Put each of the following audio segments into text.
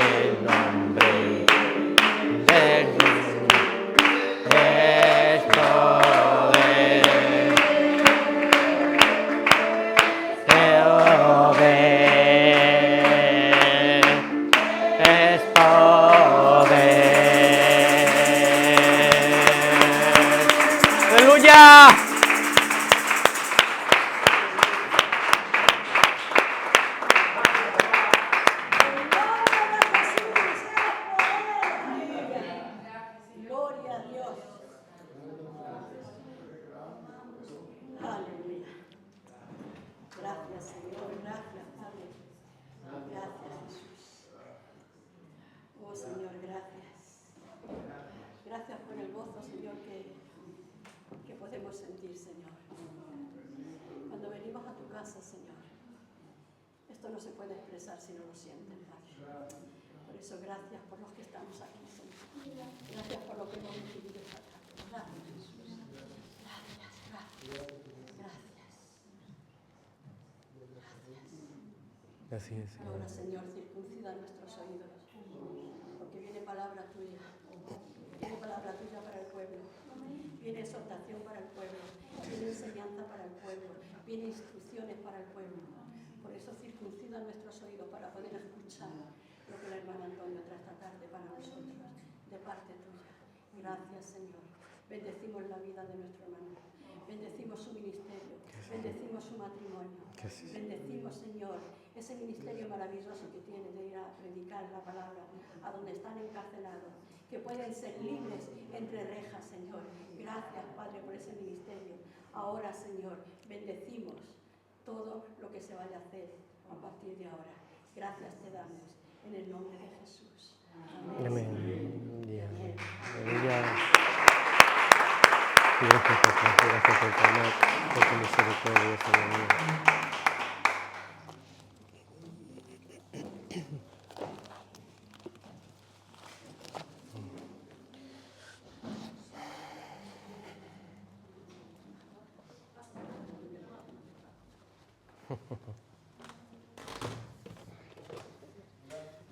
el nombre de Jesús es poder. Es poder. ¡Aleluya! Gloria a Dios. Aleluya. Gracias, Señor. Gracias, Padre. Gracias, Jesús. Oh, Señor, gracias. Gracias por el gozo, Señor, que podemos sentir, Señor. Cuando venimos a tu casa, Señor, esto no se puede expresar si no lo sienten, Padre. Por eso, gracias por los que estamos aquí, Señor. Gracias por lo que hemos recibido esta tarde. Gracias, Jesús. Gracias, gracias, gracias. Así es. Ahora, Señor, circuncida nuestros oídos, porque viene palabra tuya. Viene palabra tuya para el pueblo. Viene exhortación para el pueblo. Viene enseñanza para el pueblo. Viene instrucciones para el pueblo. Por eso circuncida nuestros oídos para poder escuchar lo que la hermana Antonio trae esta tarde para nosotros, de parte tuya. Gracias, Señor. Bendecimos la vida de nuestro hermano. Bendecimos su ministerio. Bendecimos su matrimonio. Bendecimos, Señor, ese ministerio maravilloso que tiene de ir a predicar la palabra a donde están encarcelados, que pueden ser libres entre rejas, Señor. Gracias, Padre, por ese ministerio. Ahora, Señor, bendecimos todo lo que se vaya a hacer a partir de ahora. Gracias te damos en el nombre de Jesús. Amén. Amén. Amén. Aleluya. Gracias por tu amor, por tu misericordia, Señor mío.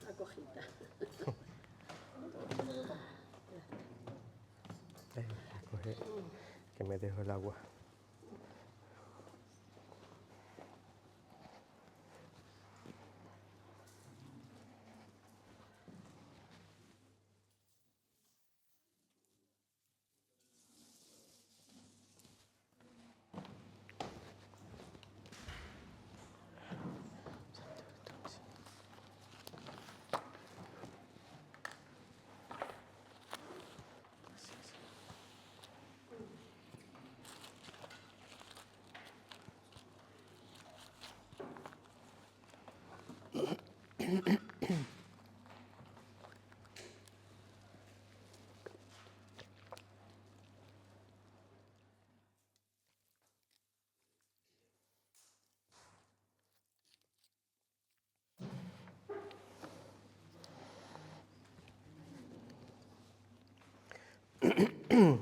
La cojita. Coge, que me dejo el agua.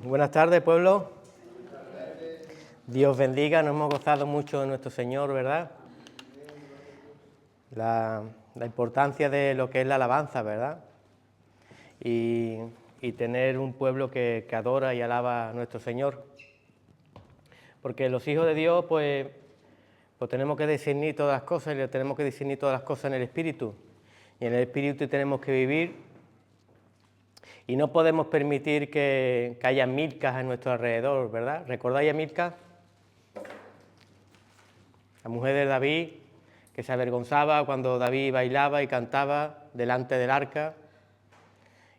Buenas tardes, pueblo. Dios bendiga, nos hemos gozado mucho de nuestro Señor, ¿verdad? La importancia de lo que es la alabanza, ¿verdad? Y tener un pueblo que adora y alaba a nuestro Señor. Porque los hijos de Dios, pues tenemos que discernir todas las cosas y tenemos que discernir todas las cosas en el Espíritu. Y en el Espíritu tenemos que vivir. Y no podemos permitir que haya Milcas a nuestro alrededor, ¿verdad? ¿Recordáis a Milca? La mujer de David, que se avergonzaba cuando David bailaba y cantaba delante del arca.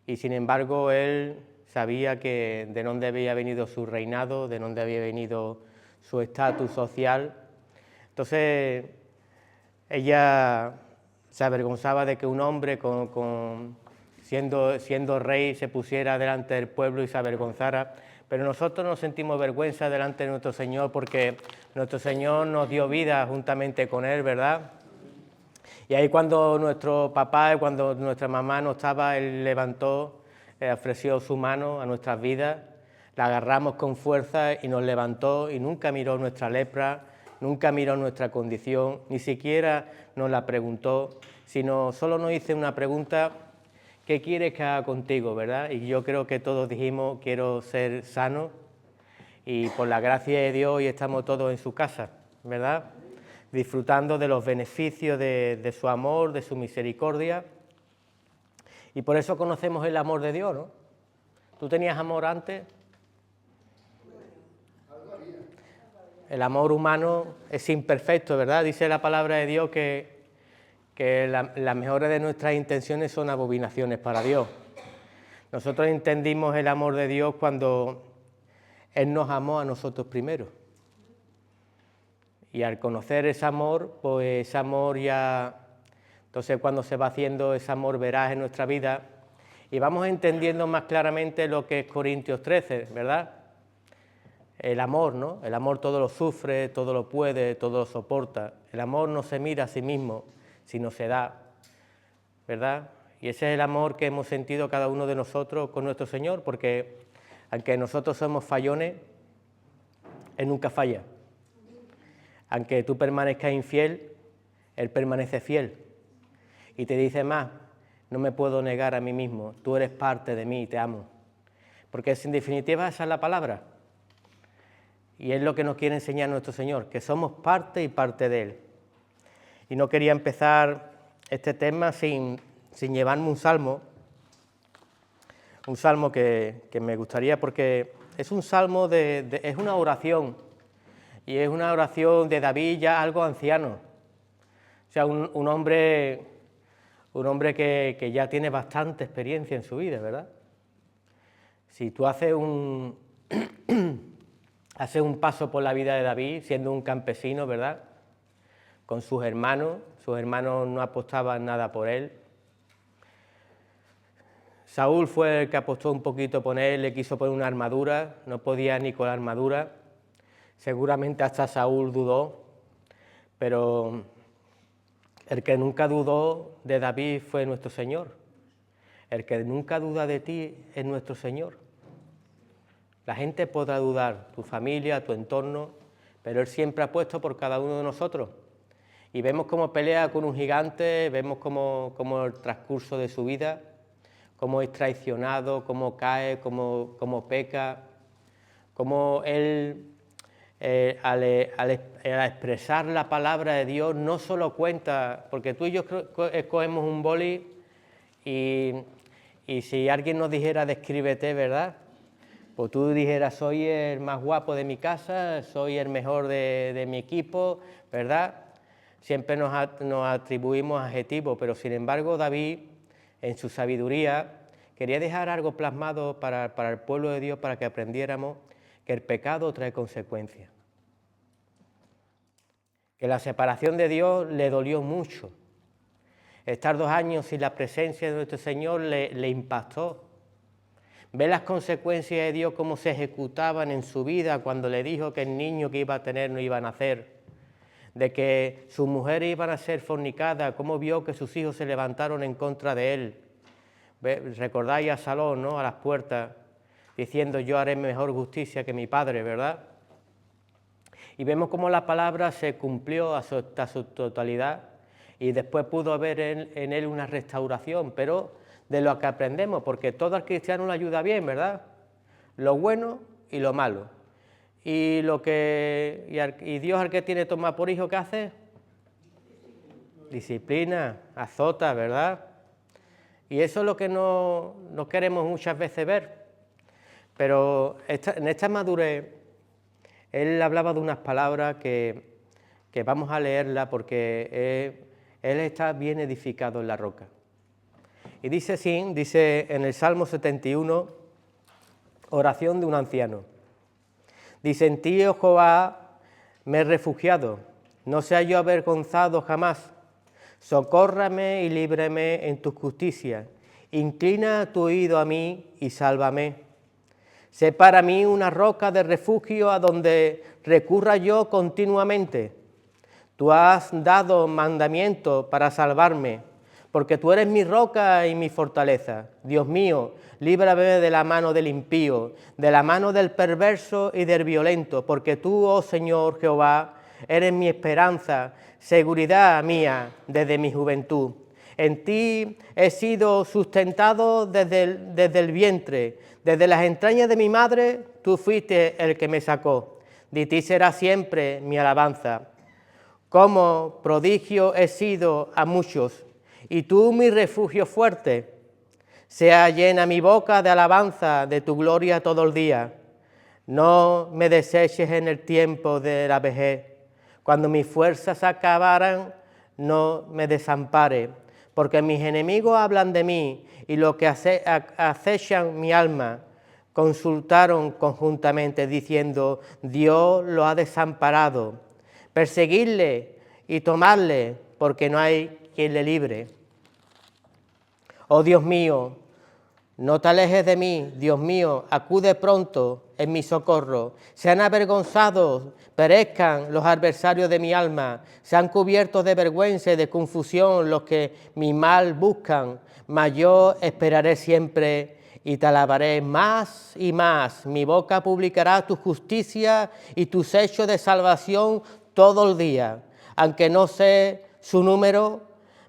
Y sin embargo, él sabía que de dónde había venido su reinado, de dónde había venido su estatus social. Entonces, ella se avergonzaba de que un hombre siendo rey se pusiera delante del pueblo y se avergonzara, pero nosotros nos sentimos vergüenza delante de nuestro Señor porque nuestro Señor nos dio vida juntamente con Él, ¿verdad? Y ahí cuando nuestro papá, cuando nuestra mamá no estaba, Él levantó, ofreció su mano a nuestras vidas, la agarramos con fuerza y nos levantó y nunca miró nuestra lepra, nunca miró nuestra condición, ni siquiera nos la preguntó, sino solo nos hizo una pregunta: ¿qué quieres que haga contigo, verdad? Y yo creo que todos dijimos: quiero ser sano, y por la gracia de Dios hoy estamos todos en su casa, ¿verdad? Disfrutando de los beneficios de su amor, de su misericordia, y por eso conocemos el amor de Dios, ¿no? ¿Tú tenías amor antes? El amor humano es imperfecto, ¿verdad? Dice la palabra de Dios que las mejores de nuestras intenciones son abominaciones para Dios. Nosotros entendimos el amor de Dios cuando Él nos amó a nosotros primero. Y al conocer ese amor, pues ese amor ya... Entonces cuando se va haciendo ese amor veraz en nuestra vida, y vamos entendiendo más claramente lo que es Corintios 13, ¿verdad? El amor, ¿no? El amor todo lo sufre, todo lo puede, todo lo soporta. El amor no se mira a sí mismo, sino se da, ¿verdad? Y ese es el amor que hemos sentido cada uno de nosotros con nuestro Señor, porque aunque nosotros somos fallones, Él nunca falla. Aunque tú permanezcas infiel, Él permanece fiel. Y te dice más: no me puedo negar a mí mismo, tú eres parte de mí y te amo. Porque en definitiva esa es la palabra. Y es lo que nos quiere enseñar nuestro Señor, que somos parte y parte de Él. Y no quería empezar este tema sin llevarme un salmo que me gustaría, porque es un salmo, es una oración, y es una oración de David ya algo anciano. O sea, un hombre que ya tiene bastante experiencia en su vida, ¿verdad? Si tú haces un paso por la vida de David, siendo un campesino, ¿verdad?, con sus hermanos no apostaban nada por él. Saúl fue el que apostó un poquito por él, le quiso poner una armadura, no podía ni con la armadura, seguramente hasta Saúl dudó, pero el que nunca dudó de David fue nuestro Señor. El que nunca duda de ti es nuestro Señor. La gente podrá dudar, tu familia, tu entorno, pero Él siempre ha puesto por cada uno de nosotros. Y vemos cómo pelea con un gigante, vemos cómo el transcurso de su vida, cómo es traicionado, cómo cae, cómo peca, cómo Él, al expresar la palabra de Dios, no solo cuenta, porque tú y yo escogemos un boli y si alguien nos dijera descríbete, ¿verdad?, pues tú dijeras: soy el más guapo de mi casa, soy el mejor de mi equipo, ¿verdad? Siempre nos atribuimos adjetivos, pero sin embargo David, en su sabiduría, quería dejar algo plasmado para el pueblo de Dios, para que aprendiéramos que el pecado trae consecuencias. Que la separación de Dios le dolió mucho. Estar 2 años sin la presencia de nuestro Señor le impactó. Ver las consecuencias de Dios, cómo se ejecutaban en su vida cuando le dijo que el niño que iba a tener no iba a nacer, de que sus mujeres iban a ser fornicadas, cómo vio que sus hijos se levantaron en contra de él. Recordáis a Salón, ¿no?, a las puertas, diciendo: yo haré mejor justicia que mi padre, ¿verdad? Y vemos cómo la palabra se cumplió hasta su totalidad, y después pudo haber en él una restauración, pero de lo que aprendemos, porque todo al cristiano le ayuda bien, ¿verdad? Lo bueno y lo malo. Y Dios, al que tiene tomar por hijo, ¿qué hace? Disciplina, azota, ¿verdad? Y eso es lo que no queremos muchas veces ver. Pero en esta madurez, él hablaba de unas palabras que vamos a leerla, porque él está bien edificado en la roca. Y dice así, dice en el Salmo 71, oración de un anciano. Dice: en ti, oh Jehová, me he refugiado, no sea yo avergonzado jamás. Socórrame y líbrame en tu justicia. Inclina tu oído a mí y sálvame. Sé para mí una roca de refugio a donde recurra yo continuamente. Tú has dado mandamiento para salvarme, porque tú eres mi roca y mi fortaleza. Dios mío, líbrame de la mano del impío, de la mano del perverso y del violento, porque tú, oh Señor Jehová, eres mi esperanza, seguridad mía desde mi juventud. En ti he sido sustentado desde el vientre, desde las entrañas de mi madre, tú fuiste el que me sacó. De ti será siempre mi alabanza. Como prodigio he sido a muchos, y tú mi refugio fuerte. Sea llena mi boca de alabanza de tu gloria todo el día. No me deseches en el tiempo de la vejez. Cuando mis fuerzas acabaran, no me desampare, porque mis enemigos hablan de mí y lo que acechan mi alma consultaron conjuntamente diciendo, Dios lo ha desamparado. Perseguidle y tomadle, porque no hay quien le libre. Oh Dios mío, no te alejes de mí, Dios mío, acude pronto en mi socorro. Sean avergonzados, perezcan los adversarios de mi alma, sean cubiertos de vergüenza y de confusión los que mi mal buscan, mas yo esperaré siempre y te alabaré más y más. Mi boca publicará tu justicia y tus hechos de salvación todo el día. Aunque no sé su número,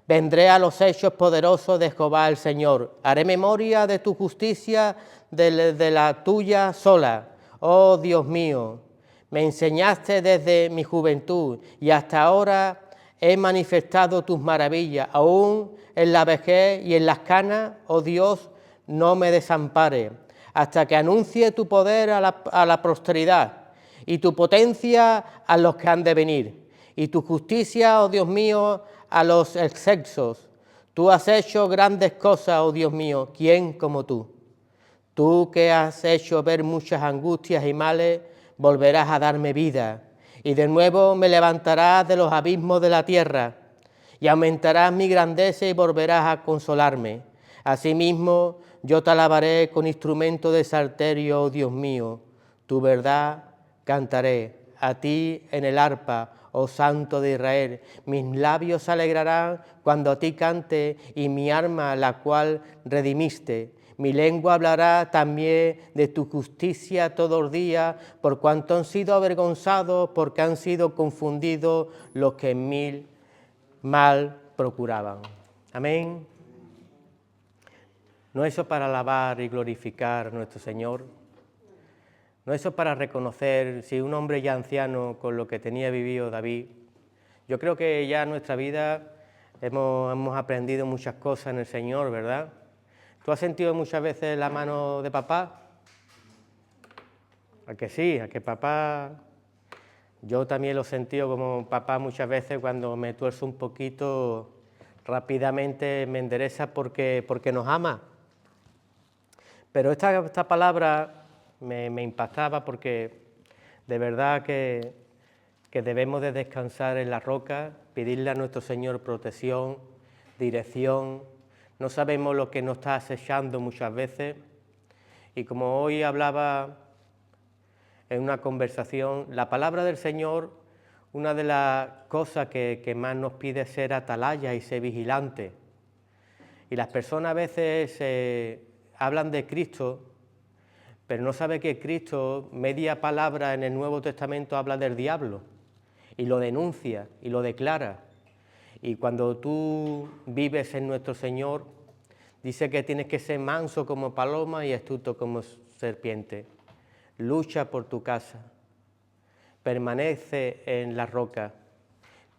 vendré a los hechos poderosos de Jehová el Señor. Haré memoria de tu justicia, de la tuya sola. Oh Dios mío, me enseñaste desde mi juventud y hasta ahora he manifestado tus maravillas. Aún en la vejez y en las canas, oh Dios, no me desampare, hasta que anuncie tu poder a la posteridad y tu potencia a los que han de venir. Y tu justicia, oh Dios mío, a los excelsos. Tú has hecho grandes cosas, oh Dios mío, ¿quién como tú? Tú que has hecho ver muchas angustias y males, volverás a darme vida, y de nuevo me levantarás de los abismos de la tierra, y aumentarás mi grandeza y volverás a consolarme. Asimismo, yo te alabaré con instrumento de salterio, oh Dios mío, tu verdad cantaré, a ti en el arpa, oh Santo de Israel. Mis labios se alegrarán cuando a ti cante, y mi alma, la cual redimiste. Mi lengua hablará también de tu justicia todos los días, por cuanto han sido avergonzados, porque han sido confundidos los que en mí mal procuraban. Amén. ¿No eso para alabar y glorificar a nuestro Señor? ¿No eso para reconocer si un hombre ya anciano con lo que tenía vivido David? Yo creo que ya en nuestra vida hemos aprendido muchas cosas en el Señor, ¿verdad? ¿Tú has sentido muchas veces la mano de papá? ¿A que sí? ¿A que papá? Yo también lo he sentido como papá muchas veces cuando me tuerzo un poquito, rápidamente me endereza porque nos ama. Pero esta palabra me impactaba porque de verdad que debemos de descansar en la roca, pedirle a nuestro Señor protección, dirección. No sabemos lo que nos está acechando muchas veces, y como hoy hablaba en una conversación, la palabra del Señor, una de las cosas que más nos pide es ser atalaya y ser vigilante. Y las personas a veces hablan de Cristo, pero no saben que Cristo, media palabra en el Nuevo Testamento, habla del diablo, y lo denuncia y lo declara. Y cuando tú vives en nuestro Señor, dice que tienes que ser manso como paloma y astuto como serpiente. Lucha por tu casa, permanece en la roca,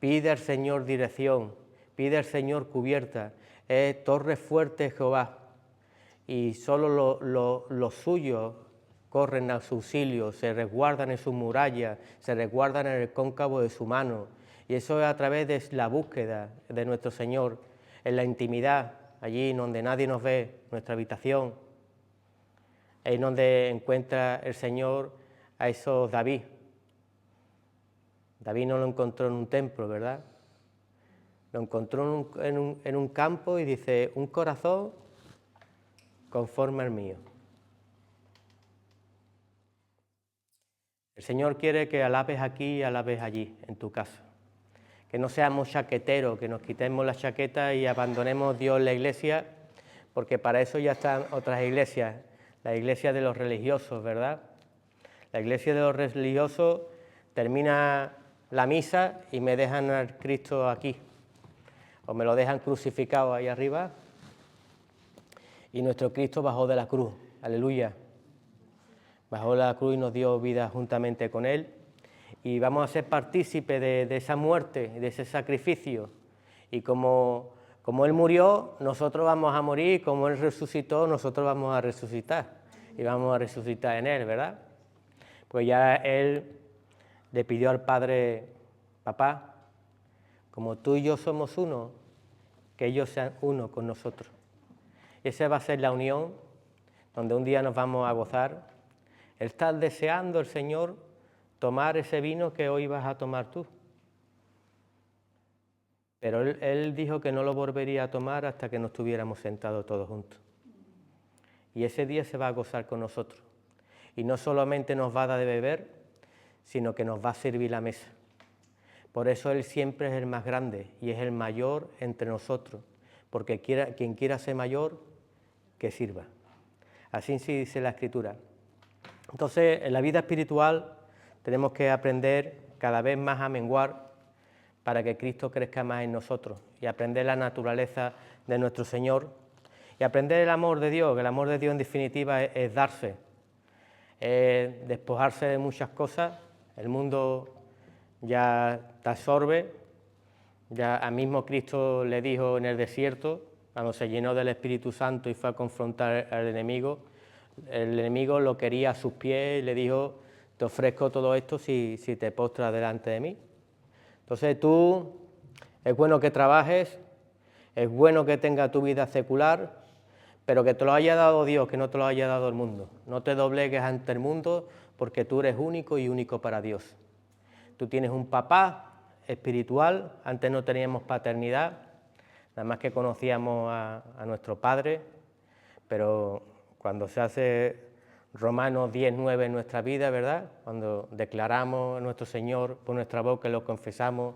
pide al Señor dirección, pide al Señor cubierta, es torre fuerte Jehová, y solo los suyos corren a su auxilio, se resguardan en sus murallas, se resguardan en el cóncavo de su mano, y eso es a través de la búsqueda de nuestro Señor, en la intimidad, allí donde nadie nos ve, nuestra habitación, es donde encuentra el Señor a esos David. David no lo encontró en un templo, ¿verdad? Lo encontró en un campo y dice, un corazón conforme al mío. El Señor quiere que alabes aquí y alabes allí, en tu casa. Que no seamos chaqueteros, que nos quitemos la chaqueta y abandonemos Dios en la iglesia, porque para eso ya están otras iglesias, la iglesia de los religiosos, ¿verdad? La iglesia de los religiosos termina la misa y me dejan al Cristo aquí. o me lo dejan crucificado ahí arriba. Y nuestro Cristo bajó de la cruz, aleluya. Bajó de la cruz y nos dio vida juntamente con Él. Y vamos a ser partícipes de esa muerte, de ese sacrificio. Y como Él murió, nosotros vamos a morir, como Él resucitó, nosotros vamos a resucitar. Y vamos a resucitar en Él, ¿verdad? Pues ya Él le pidió al Padre, papá, como tú y yo somos uno, que ellos sean uno con nosotros. Esa va a ser la unión donde un día nos vamos a gozar. Él está deseando, el Señor, tomar ese vino que hoy vas a tomar tú. Pero él dijo que no lo volvería a tomar hasta que no estuviéramos sentados todos juntos. Y ese día se va a gozar con nosotros. Y no solamente nos va a dar de beber, sino que nos va a servir la mesa. Por eso Él siempre es el más grande y es el mayor entre nosotros. Porque quien quiera ser mayor, que sirva. Así sí dice la Escritura. Entonces, en la vida espiritual tenemos que aprender cada vez más a menguar para que Cristo crezca más en nosotros y aprender la naturaleza de nuestro Señor y aprender el amor de Dios, que el amor de Dios en definitiva es darse, es despojarse de muchas cosas. El mundo ya te absorbe, ya a mismo Cristo le dijo en el desierto, cuando se llenó del Espíritu Santo y fue a confrontar al enemigo, el enemigo lo quería a sus pies y le dijo, te ofrezco todo esto si te postras delante de mí. Entonces tú, es bueno que trabajes, es bueno que tengas tu vida secular, pero que te lo haya dado Dios, que no te lo haya dado el mundo. No te doblegues ante el mundo porque tú eres único y único para Dios. Tú tienes un papá espiritual, antes no teníamos paternidad, nada más que conocíamos a nuestro Padre, pero cuando se hace Romanos 10:9 en nuestra vida, ¿verdad? Cuando declaramos a nuestro Señor por nuestra boca y lo confesamos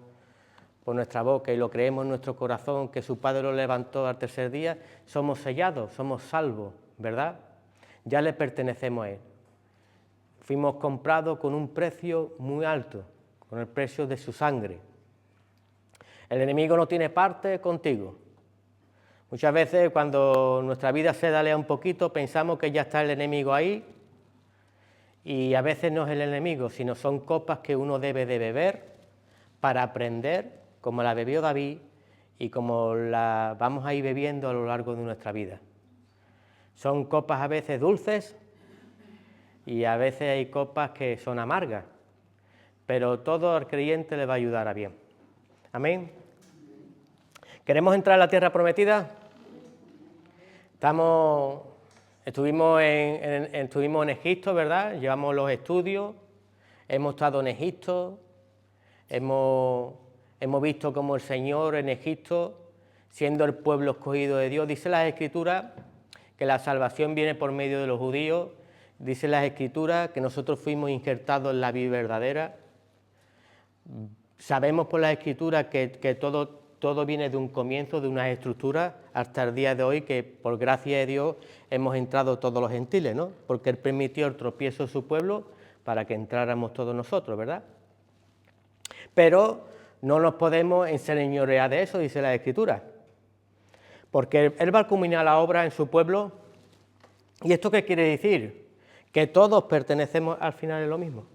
por nuestra boca y lo creemos en nuestro corazón, que su Padre lo levantó al tercer día, somos sellados, somos salvos, ¿verdad? Ya le pertenecemos a Él. Fuimos comprados con un precio muy alto, con el precio de su sangre. El enemigo no tiene parte contigo. Muchas veces cuando nuestra vida se dalea un poquito pensamos que ya está el enemigo ahí y a veces no es el enemigo, sino son copas que uno debe de beber para aprender, como la bebió David y como la vamos a ir bebiendo a lo largo de nuestra vida. Son copas a veces dulces y a veces hay copas que son amargas, pero todo al creyente le va a ayudar a bien. Amén. ¿Queremos entrar a la tierra prometida? Estuvimos en Egipto, ¿verdad? Llevamos los estudios, hemos estado en Egipto, hemos visto cómo el Señor en Egipto, siendo el pueblo escogido de Dios, dice las Escrituras que la salvación viene por medio de los judíos, dice las Escrituras que nosotros fuimos injertados en la vida verdadera. Sabemos por las Escrituras que todo viene de un comienzo, de unas estructuras, hasta el día de hoy, que por gracia de Dios hemos entrado todos los gentiles, ¿no? Porque Él permitió el tropiezo de su pueblo para que entráramos todos nosotros, ¿verdad? Pero no nos podemos enseñorear de eso, dice la Escritura, porque Él va a culminar la obra en su pueblo. ¿Y esto qué quiere decir? Que todos pertenecemos al final a lo mismo.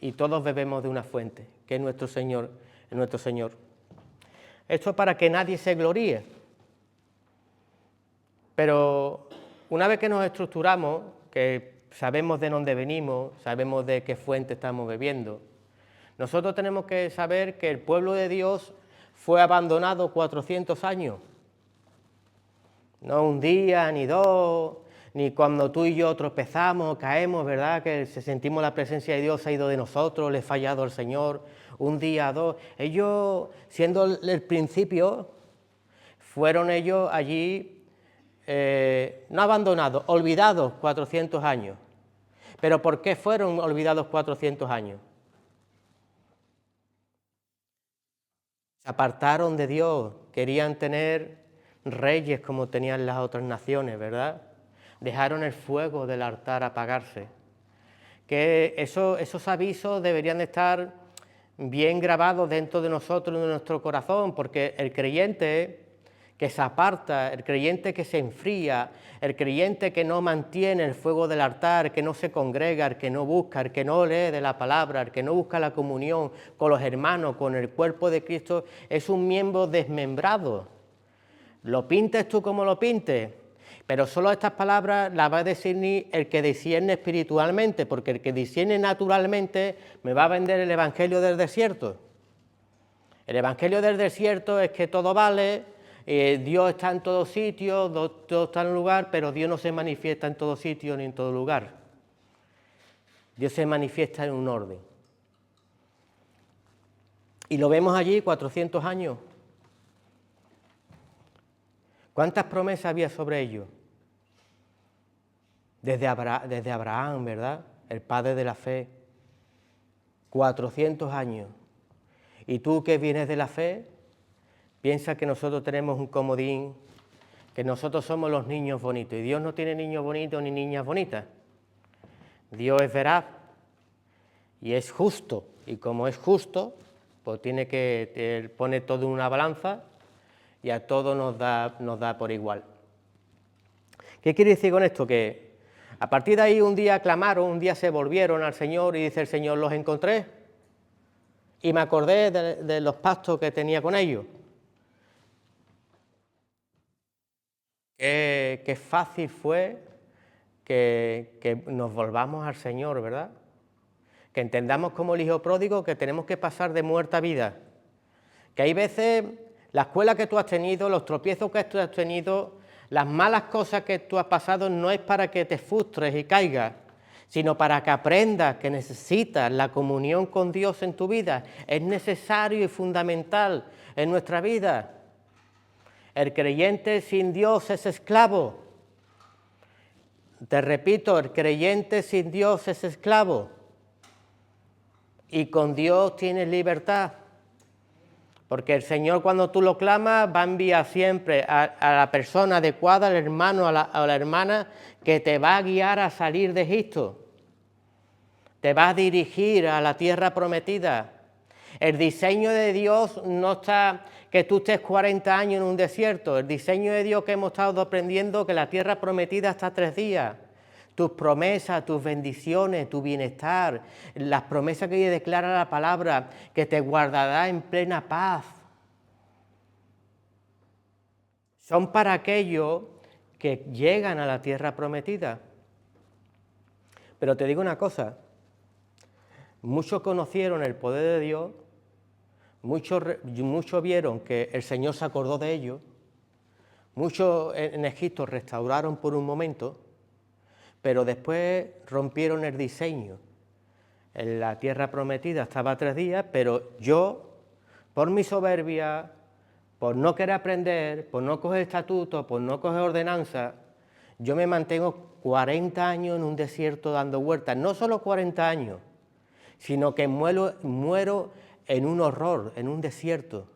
Y todos bebemos de una fuente, que es nuestro Señor, Esto es para que nadie se gloríe. Pero una vez que nos estructuramos, que sabemos de dónde venimos, sabemos de qué fuente estamos bebiendo, nosotros tenemos que saber que el pueblo de Dios fue abandonado 400 años. No un día, ni dos, ni cuando tú y yo tropezamos, caemos, ¿verdad? Que sentimos la presencia de Dios, ha ido de nosotros, le ha fallado al Señor, un día, dos. Ellos, siendo el principio, fueron ellos allí, no abandonados, olvidados 400 años. ¿Pero por qué fueron olvidados 400 años? Se apartaron de Dios, querían tener reyes como tenían las otras naciones, ¿verdad? Dejaron el fuego del altar apagarse. Que esos avisos deberían estar bien grabados dentro de nosotros, de nuestro corazón, porque el creyente que se aparta, el creyente que se enfría, el creyente que no mantiene el fuego del altar, que no se congrega, el que no busca, el que no lee de la palabra, el que no busca la comunión con los hermanos, con el cuerpo de Cristo, es un miembro desmembrado. Lo pintes tú como lo pintes, pero solo estas palabras las va a discernir el que discierne espiritualmente, porque el que discierne naturalmente me va a vender el evangelio del desierto. El evangelio del desierto es que todo vale, Dios está en todo sitio, todo está en lugar, pero Dios no se manifiesta en todo sitio ni en todo lugar. Dios se manifiesta en un orden. Y lo vemos allí 400 años. ¿Cuántas promesas había sobre ellos? Desde Abraham, ¿verdad? El padre de la fe. 400 años. Y tú que vienes de la fe, piensa que nosotros tenemos un comodín, que nosotros somos los niños bonitos. Y Dios no tiene niños bonitos ni niñas bonitas. Dios es veraz y es justo. Y como es justo, pues Él pone todo en una balanza y a todos nos da por igual. ¿Qué quiere decir con esto? Que a partir de ahí un día clamaron, un día se volvieron al Señor y dice el Señor, los encontré y me acordé de los pactos que tenía con ellos. Qué fácil fue que nos volvamos al Señor, ¿verdad? Que entendamos como el hijo pródigo que tenemos que pasar de muerte a vida. Que hay veces la escuela que tú has tenido, los tropiezos que tú has tenido, las malas cosas que tú has pasado no es para que te frustres y caigas, sino para que aprendas que necesitas la comunión con Dios en tu vida. Es necesario y fundamental en nuestra vida. El creyente sin Dios es esclavo. Te repito, el creyente sin Dios es esclavo. Y con Dios tienes libertad. Porque el Señor, cuando tú lo clamas, va a enviar siempre a la persona adecuada, al hermano, a la hermana, que te va a guiar a salir de Egipto. Te va a dirigir a la tierra prometida. El diseño de Dios no está que tú estés 40 años en un desierto. El diseño de Dios que hemos estado aprendiendo, que la tierra prometida está 3 días. Tus promesas, tus bendiciones, tu bienestar, las promesas que declara la palabra, que te guardará en plena paz. Son para aquellos que llegan a la tierra prometida. Pero te digo una cosa, muchos conocieron el poder de Dios, muchos vieron que el Señor se acordó de ellos, muchos en Egipto restauraron por un momento, pero después rompieron el diseño. En la tierra prometida estaba 3 días, pero yo, por mi soberbia, por no querer aprender, por no coger estatutos, por no coger ordenanzas, yo me mantengo 40 años en un desierto dando vueltas. No solo 40 años, sino que muero en un horror, en un desierto.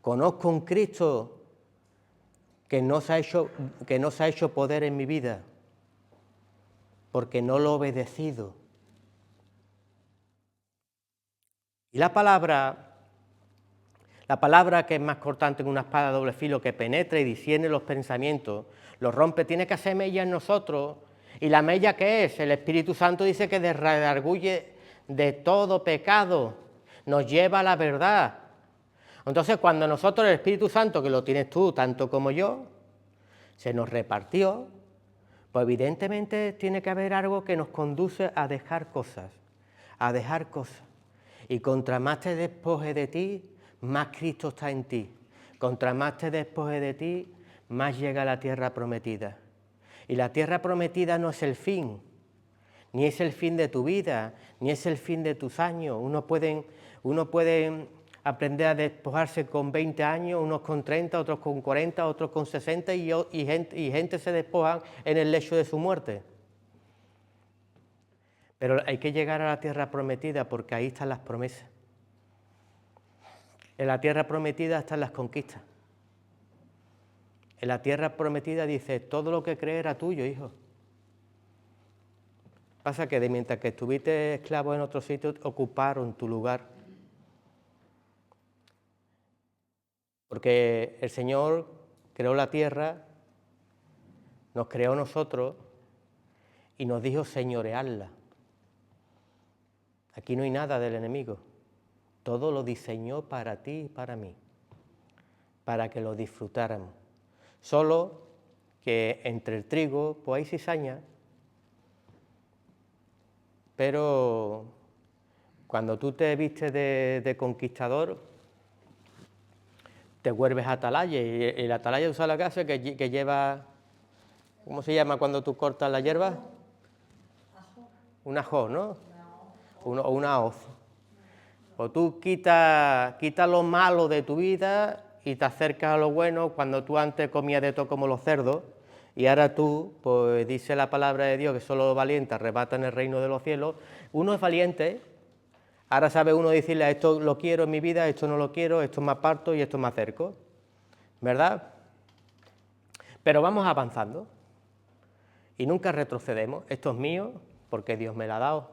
Conozco un Cristo que no se ha hecho poder en mi vida, porque no lo he obedecido. Y la palabra que es más cortante que una espada de doble filo, que penetra y discierne los pensamientos, los rompe, tiene que hacer mella en nosotros. ¿Y la mella qué es? El Espíritu Santo dice que redarguye de todo pecado, nos lleva a la verdad. Entonces, cuando nosotros el Espíritu Santo, que lo tienes tú tanto como yo, se nos repartió, pues evidentemente tiene que haber algo que nos conduce a dejar cosas, Y contra más te despoje de ti, más Cristo está en ti. Contra más te despoje de ti, más llega a la tierra prometida. Y la tierra prometida no es el fin, ni es el fin de tu vida, ni es el fin de tus años. Uno puede aprender a despojarse con 20 años, unos con 30, otros con 40, otros con 60 y gente se despoja en el lecho de su muerte. Pero hay que llegar a la tierra prometida porque ahí están las promesas. En la tierra prometida están las conquistas. En la tierra prometida dice, todo lo que crees era tuyo, hijo. Pasa que mientras que estuviste esclavo en otro sitio, ocuparon tu lugar. Porque el Señor creó la tierra, nos creó nosotros y nos dijo señorearla. Aquí no hay nada del enemigo. Todo lo diseñó para ti y para mí, para que lo disfrutáramos. Solo que entre el trigo pues hay cizaña, pero cuando tú te vistes de conquistador, te vuelves atalaya, y el atalaya usa la casa que lleva, ¿cómo se llama cuando tú cortas la hierba? Un ajo, ¿no? O una hoz. O tú quitas lo malo de tu vida y te acercas a lo bueno, cuando tú antes comías de todo como los cerdos, y ahora tú, pues dice la palabra de Dios que solo los valientes arrebatan el reino de los cielos. Uno es valiente, ahora sabe uno decirle, esto lo quiero en mi vida, esto no lo quiero, esto me aparto y esto me acerco, ¿verdad? Pero vamos avanzando y nunca retrocedemos. Esto es mío porque Dios me lo ha dado.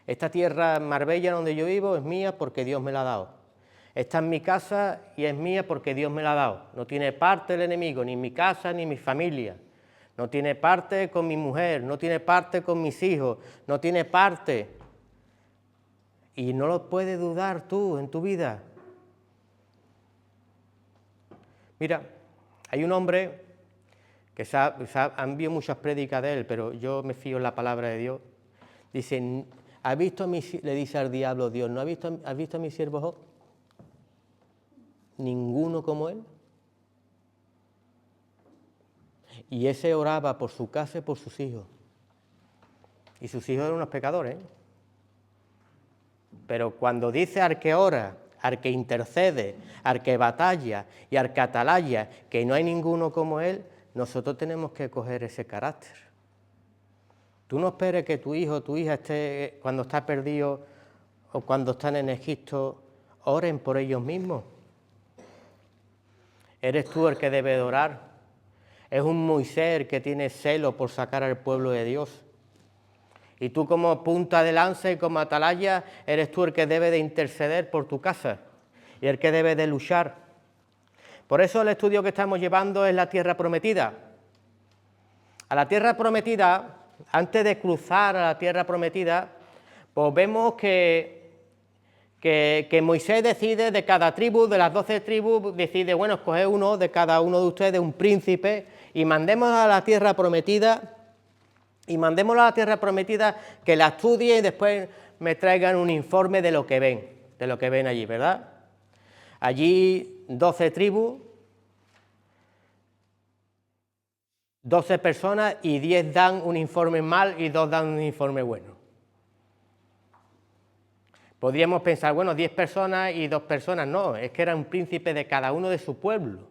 Esta tierra Marbella donde yo vivo es mía porque Dios me la ha dado. Esta es mi casa y es mía porque Dios me la ha dado. No tiene parte el enemigo, ni mi casa ni mi familia. No tiene parte con mi mujer, no tiene parte con mis hijos, no tiene parte. Y no lo puedes dudar tú en tu vida. Mira, hay un hombre que han visto muchas prédicas de él, pero yo me fío en la palabra de Dios. Dice, ¿has visto le dice al diablo Dios, ¿no has visto a mi siervo Job? Ninguno como él. Y ese oraba por su casa y por sus hijos. Y sus hijos eran unos pecadores, ¿eh? Pero cuando dice al que ora, al que intercede, al que batalla y al que atalaya, que no hay ninguno como él, nosotros tenemos que coger ese carácter. Tú no esperes que tu hijo o tu hija esté, cuando está perdido o cuando están en Egipto, oren por ellos mismos. Eres tú el que debe de orar. Es un Moisés el que tiene celo por sacar al pueblo de Dios. Y tú como punta de lanza y como atalaya, eres tú el que debe de interceder por tu casa y el que debe de luchar. Por eso el estudio que estamos llevando es la tierra prometida. A la tierra prometida, antes de cruzar a la tierra prometida, pues vemos que Moisés decide de cada tribu, de las 12 tribus, decide, bueno, escoger uno de cada uno de ustedes, un príncipe, y mandemos a la tierra prometida, que la estudie y después me traigan un informe de lo que ven allí, ¿verdad? Allí 12 tribus, 12 personas y 10 dan un informe mal y 2 dan un informe bueno. Podríamos pensar, bueno, 10 personas y 2 personas, no, es que era un príncipe de cada uno de su pueblo.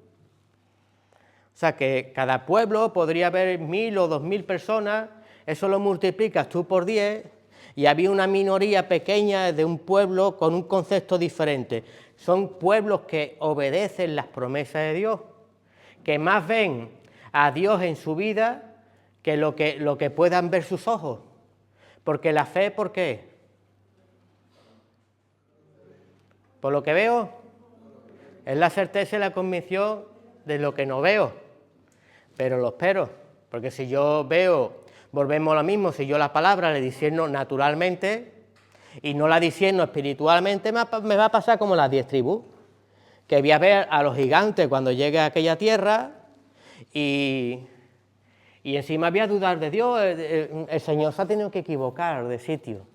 O sea que cada pueblo podría haber 1000 o 2000 personas, eso lo multiplicas tú por 10 y había una minoría pequeña de un pueblo con un concepto diferente. Son pueblos que obedecen las promesas de Dios, que más ven a Dios en su vida que lo que puedan ver sus ojos. Porque la fe, ¿por qué? Por lo que veo, es la certeza y la convicción de lo que no veo, pero lo espero, porque si yo veo, volvemos a lo mismo, si yo la palabra la discierno naturalmente y no la discierno espiritualmente, me va a pasar como las 10 tribus, que voy a ver a los gigantes cuando llegue a aquella tierra y encima voy a dudar de Dios, el Señor se ha tenido que equivocar de sitio.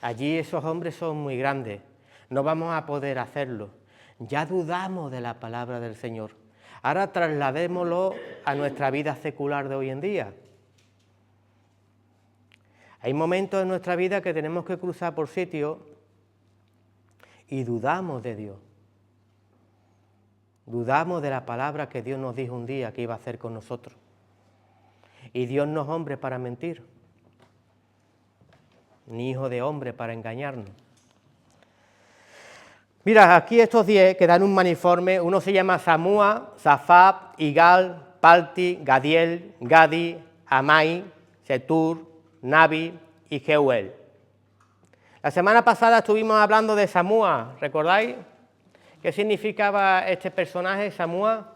Allí esos hombres son muy grandes, no vamos a poder hacerlo. Ya dudamos de la palabra del Señor. Ahora trasladémoslo a nuestra vida secular de hoy en día. Hay momentos en nuestra vida que tenemos que cruzar por sitios y dudamos de Dios. Dudamos de la palabra que Dios nos dijo un día que iba a hacer con nosotros. Y Dios no es hombre para mentir, ni hijo de hombre para engañarnos. Mira, aquí estos 10 que dan un maniforme, uno se llama Samúa, Safab, Igal, Palti, Gadiel, Gadi, Amai, Setur, Nabi y Jeuel. La semana pasada estuvimos hablando de Samúa, ¿recordáis? ¿Qué significaba este personaje, Samúa?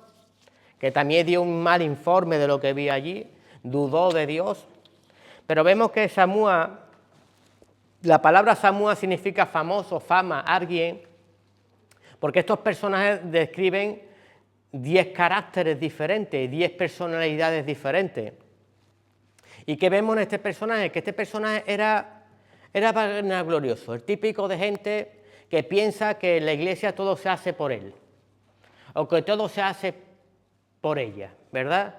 Que también dio un mal informe de lo que vi allí, dudó de Dios. Pero vemos que Samúa, la palabra Samúa significa famoso, fama, alguien, porque estos personajes describen 10 caracteres diferentes, 10 personalidades diferentes. ¿Y qué vemos en este personaje? Que este personaje era vanaglorioso, el típico de gente que piensa que en la iglesia todo se hace por él, o que todo se hace por ella, ¿verdad?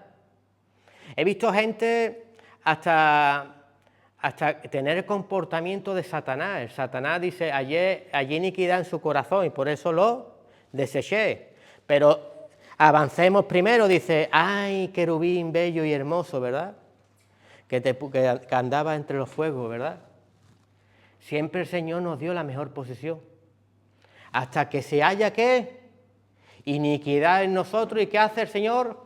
He visto gente hasta tener el comportamiento de Satanás. El Satanás dice, hallé iniquidad en su corazón y por eso lo deseché. Pero avancemos primero, dice, ay, querubín bello y hermoso, ¿verdad? Que andaba entre los fuegos, ¿verdad? Siempre el Señor nos dio la mejor posición. Hasta que se haya, ¿qué? Iniquidad en nosotros. ¿Y qué hace el Señor?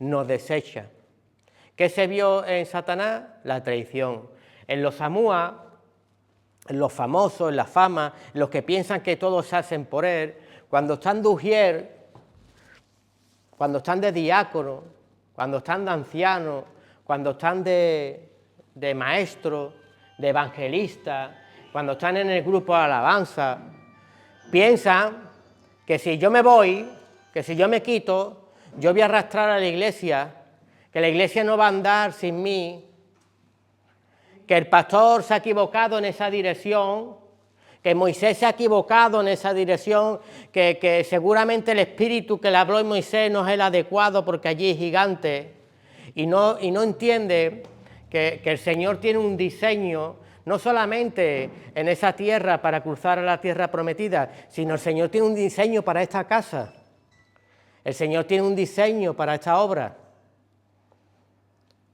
Nos desecha. ¿Qué se vio en Satanás? La traición. En los Samúa, en los famosos, en la fama, en los que piensan que todos se hacen por él, cuando están de ujier, cuando están de diácono, cuando están de ancianos, cuando están de maestro, de evangelista, cuando están en el grupo de alabanza, piensan que si yo me voy, que si yo me quito, yo voy a arrastrar a la iglesia, que la iglesia no va a andar sin mí, que el pastor se ha equivocado en esa dirección, que Moisés se ha equivocado en esa dirección, que seguramente el espíritu que le habló a Moisés no es el adecuado porque allí es gigante, y no entiende que el Señor tiene un diseño, no solamente en esa tierra para cruzar a la tierra prometida, sino el Señor tiene un diseño para esta casa, el Señor tiene un diseño para esta obra.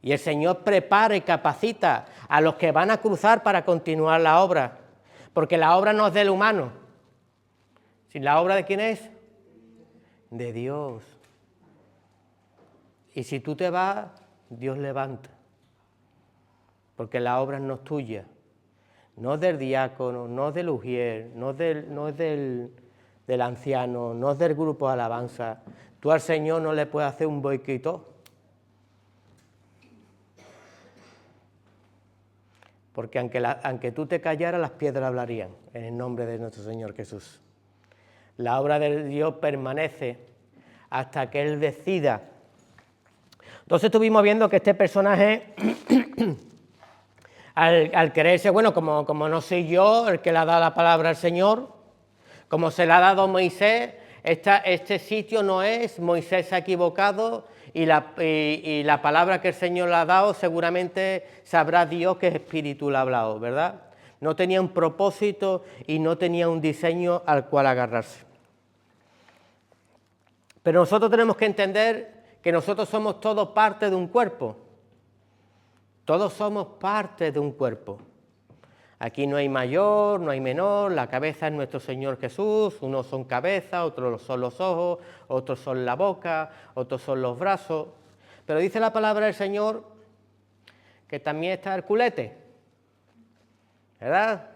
Y el Señor prepara y capacita a los que van a cruzar para continuar la obra, porque la obra no es del humano. ¿Si la obra de quién es? De Dios. Y si tú te vas, Dios levanta, porque la obra no es tuya, no es del diácono, no es del ujier, no es del anciano, no es del grupo de alabanza. Tú al Señor no le puedes hacer un boicot, porque aunque tú te callaras, las piedras hablarían, en el nombre de nuestro Señor Jesús. La obra de Dios permanece hasta que Él decida. Entonces estuvimos viendo que este personaje, al creerse, bueno, como no soy yo el que le ha dado la palabra al Señor, como se la ha dado Moisés, este sitio no es, Moisés se ha equivocado, y la palabra que el Señor le ha dado, seguramente sabrá Dios qué espíritu le ha hablado, ¿verdad? No tenía un propósito y no tenía un diseño al cual agarrarse. Pero nosotros tenemos que entender que nosotros somos todos parte de un cuerpo. Todos somos parte de un cuerpo. Aquí no hay mayor, no hay menor, la cabeza es nuestro Señor Jesús, unos son cabeza, otros son los ojos, otros son la boca, otros son los brazos. Pero dice la palabra del Señor que también está el culete, ¿verdad?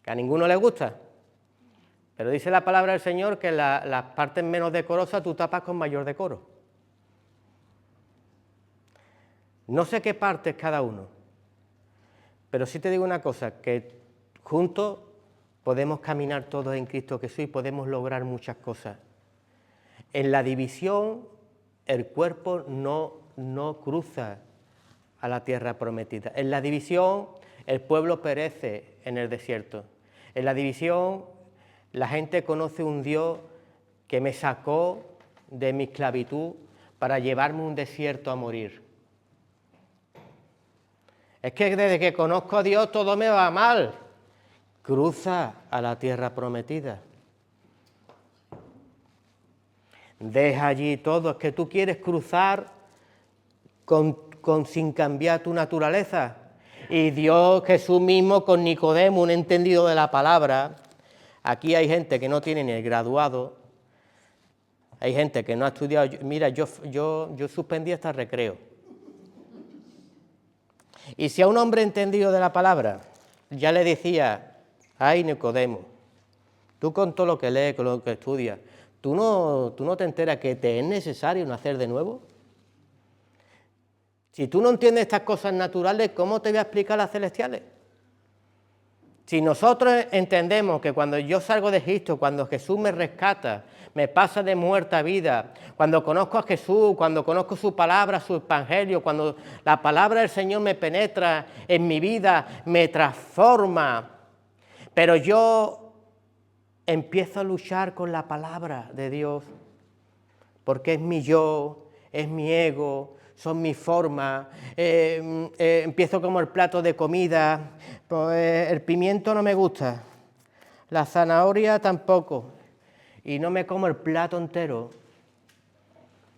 Que a ninguno le gusta. Pero dice la palabra del Señor que las partes menos decorosas tú tapas con mayor decoro. No sé qué parte es cada uno, pero sí te digo una cosa, que juntos podemos caminar todos en Cristo Jesús y podemos lograr muchas cosas. En la división, el cuerpo no cruza a la tierra prometida. En la división, el pueblo perece en el desierto. En la división, la gente conoce un Dios que me sacó de mi esclavitud para llevarme a un desierto a morir. Es que desde que conozco a Dios todo me va mal. Cruza a la tierra prometida. Deja allí todo. Es que tú quieres cruzar sin cambiar tu naturaleza. Y Dios, Jesús mismo, con Nicodemo, un entendido de la palabra. Aquí hay gente que no tiene ni el graduado. Hay gente que no ha estudiado. Mira, yo suspendí hasta el recreo. Y si a un hombre entendido de la palabra ya le decía, ay Nicodemo, tú con todo lo que lees, con lo que estudias, ¿tú no te enteras que te es necesario nacer de nuevo? Si tú no entiendes estas cosas naturales, ¿cómo te voy a explicar las celestiales? Si nosotros entendemos que cuando yo salgo de Egipto, cuando Jesús me rescata, me pasa de muerte a vida, cuando conozco a Jesús, cuando conozco su palabra, su evangelio, cuando la palabra del Señor me penetra en mi vida, me transforma, pero yo empiezo a luchar con la palabra de Dios, porque es mi yo, es mi ego, son mis formas, empiezo como el plato de comida, pues el pimiento no me gusta, la zanahoria tampoco, y no me como el plato entero,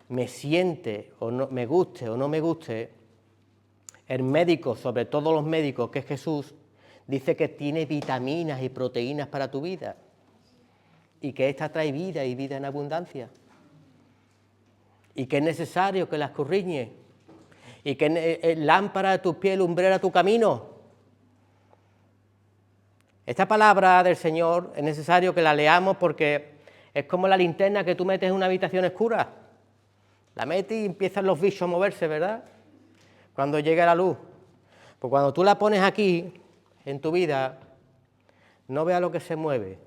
me siente o no me guste o no me guste, el médico, sobre todo los médicos, que es Jesús, dice que tiene vitaminas y proteínas para tu vida, y que esta trae vida y vida en abundancia. Y que es necesario que las escudriñes, y que es lámpara de tus pies, lumbrera tu camino. Esta palabra del Señor es necesario que la leamos porque es como la linterna que tú metes en una habitación oscura. La metes y empiezan los bichos a moverse, ¿verdad? Cuando llega la luz. Pues cuando tú la pones aquí, en tu vida, no veas lo que se mueve.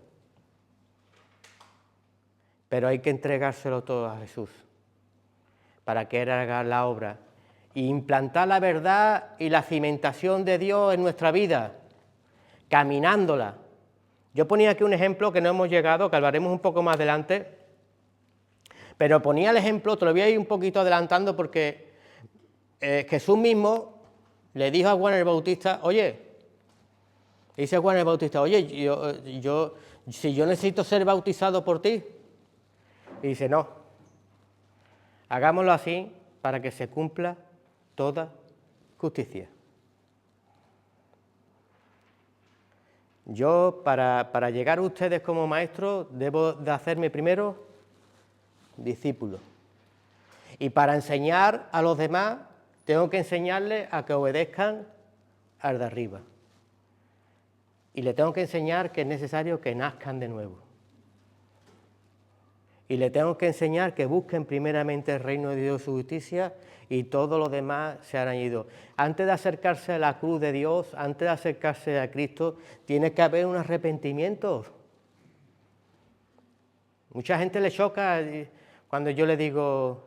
Pero hay que entregárselo todo a Jesús, para que Él haga la obra e implantar la verdad y la cimentación de Dios en nuestra vida, caminándola. Yo ponía aquí un ejemplo que no hemos llegado, que hablaremos un poco más adelante, pero ponía el ejemplo, te lo voy a ir un poquito adelantando porque Jesús mismo le dijo a Juan el Bautista, oye, dice Juan el Bautista, oye, si yo necesito ser bautizado por ti, y dice, no, hagámoslo así para que se cumpla toda justicia. Yo, para llegar a ustedes como maestro, debo de hacerme primero discípulo. Y para enseñar a los demás, tengo que enseñarles a que obedezcan al de arriba. Y le tengo que enseñar que es necesario que nazcan de nuevo. Y le tengo que enseñar que busquen primeramente el reino de Dios y su justicia y todo lo demás se han añadido. Antes de acercarse a la cruz de Dios, antes de acercarse a Cristo, tiene que haber un arrepentimiento. Mucha gente le choca cuando yo le digo,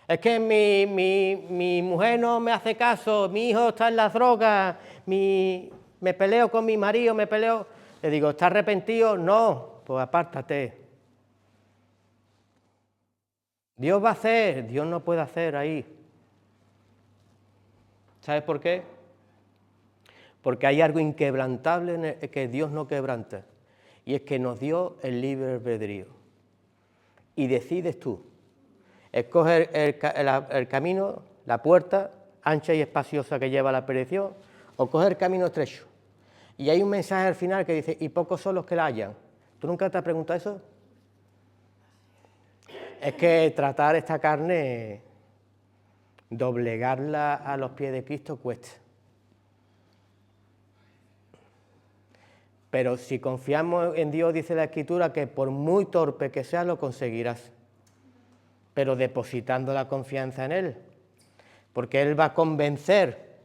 es que mi mujer no me hace caso, mi hijo está en las drogas, me peleo con mi marido, me peleo. Le digo, ¿está arrepentido? No, pues apártate. Dios va a hacer, Dios no puede hacer ahí. ¿Sabes por qué? Porque hay algo inquebrantable que Dios no quebranta, y es que nos dio el libre albedrío. Y decides tú, escoger el camino, la puerta ancha y espaciosa que lleva a la perdición, o coger el camino estrecho. Y hay un mensaje al final que dice, y pocos son los que la hallan. ¿Tú nunca te has preguntado eso? Es que tratar esta carne, doblegarla a los pies de Cristo cuesta. Pero si confiamos en Dios, dice la Escritura, que por muy torpe que sea, lo conseguirás. Pero depositando la confianza en Él. Porque Él va a convencer.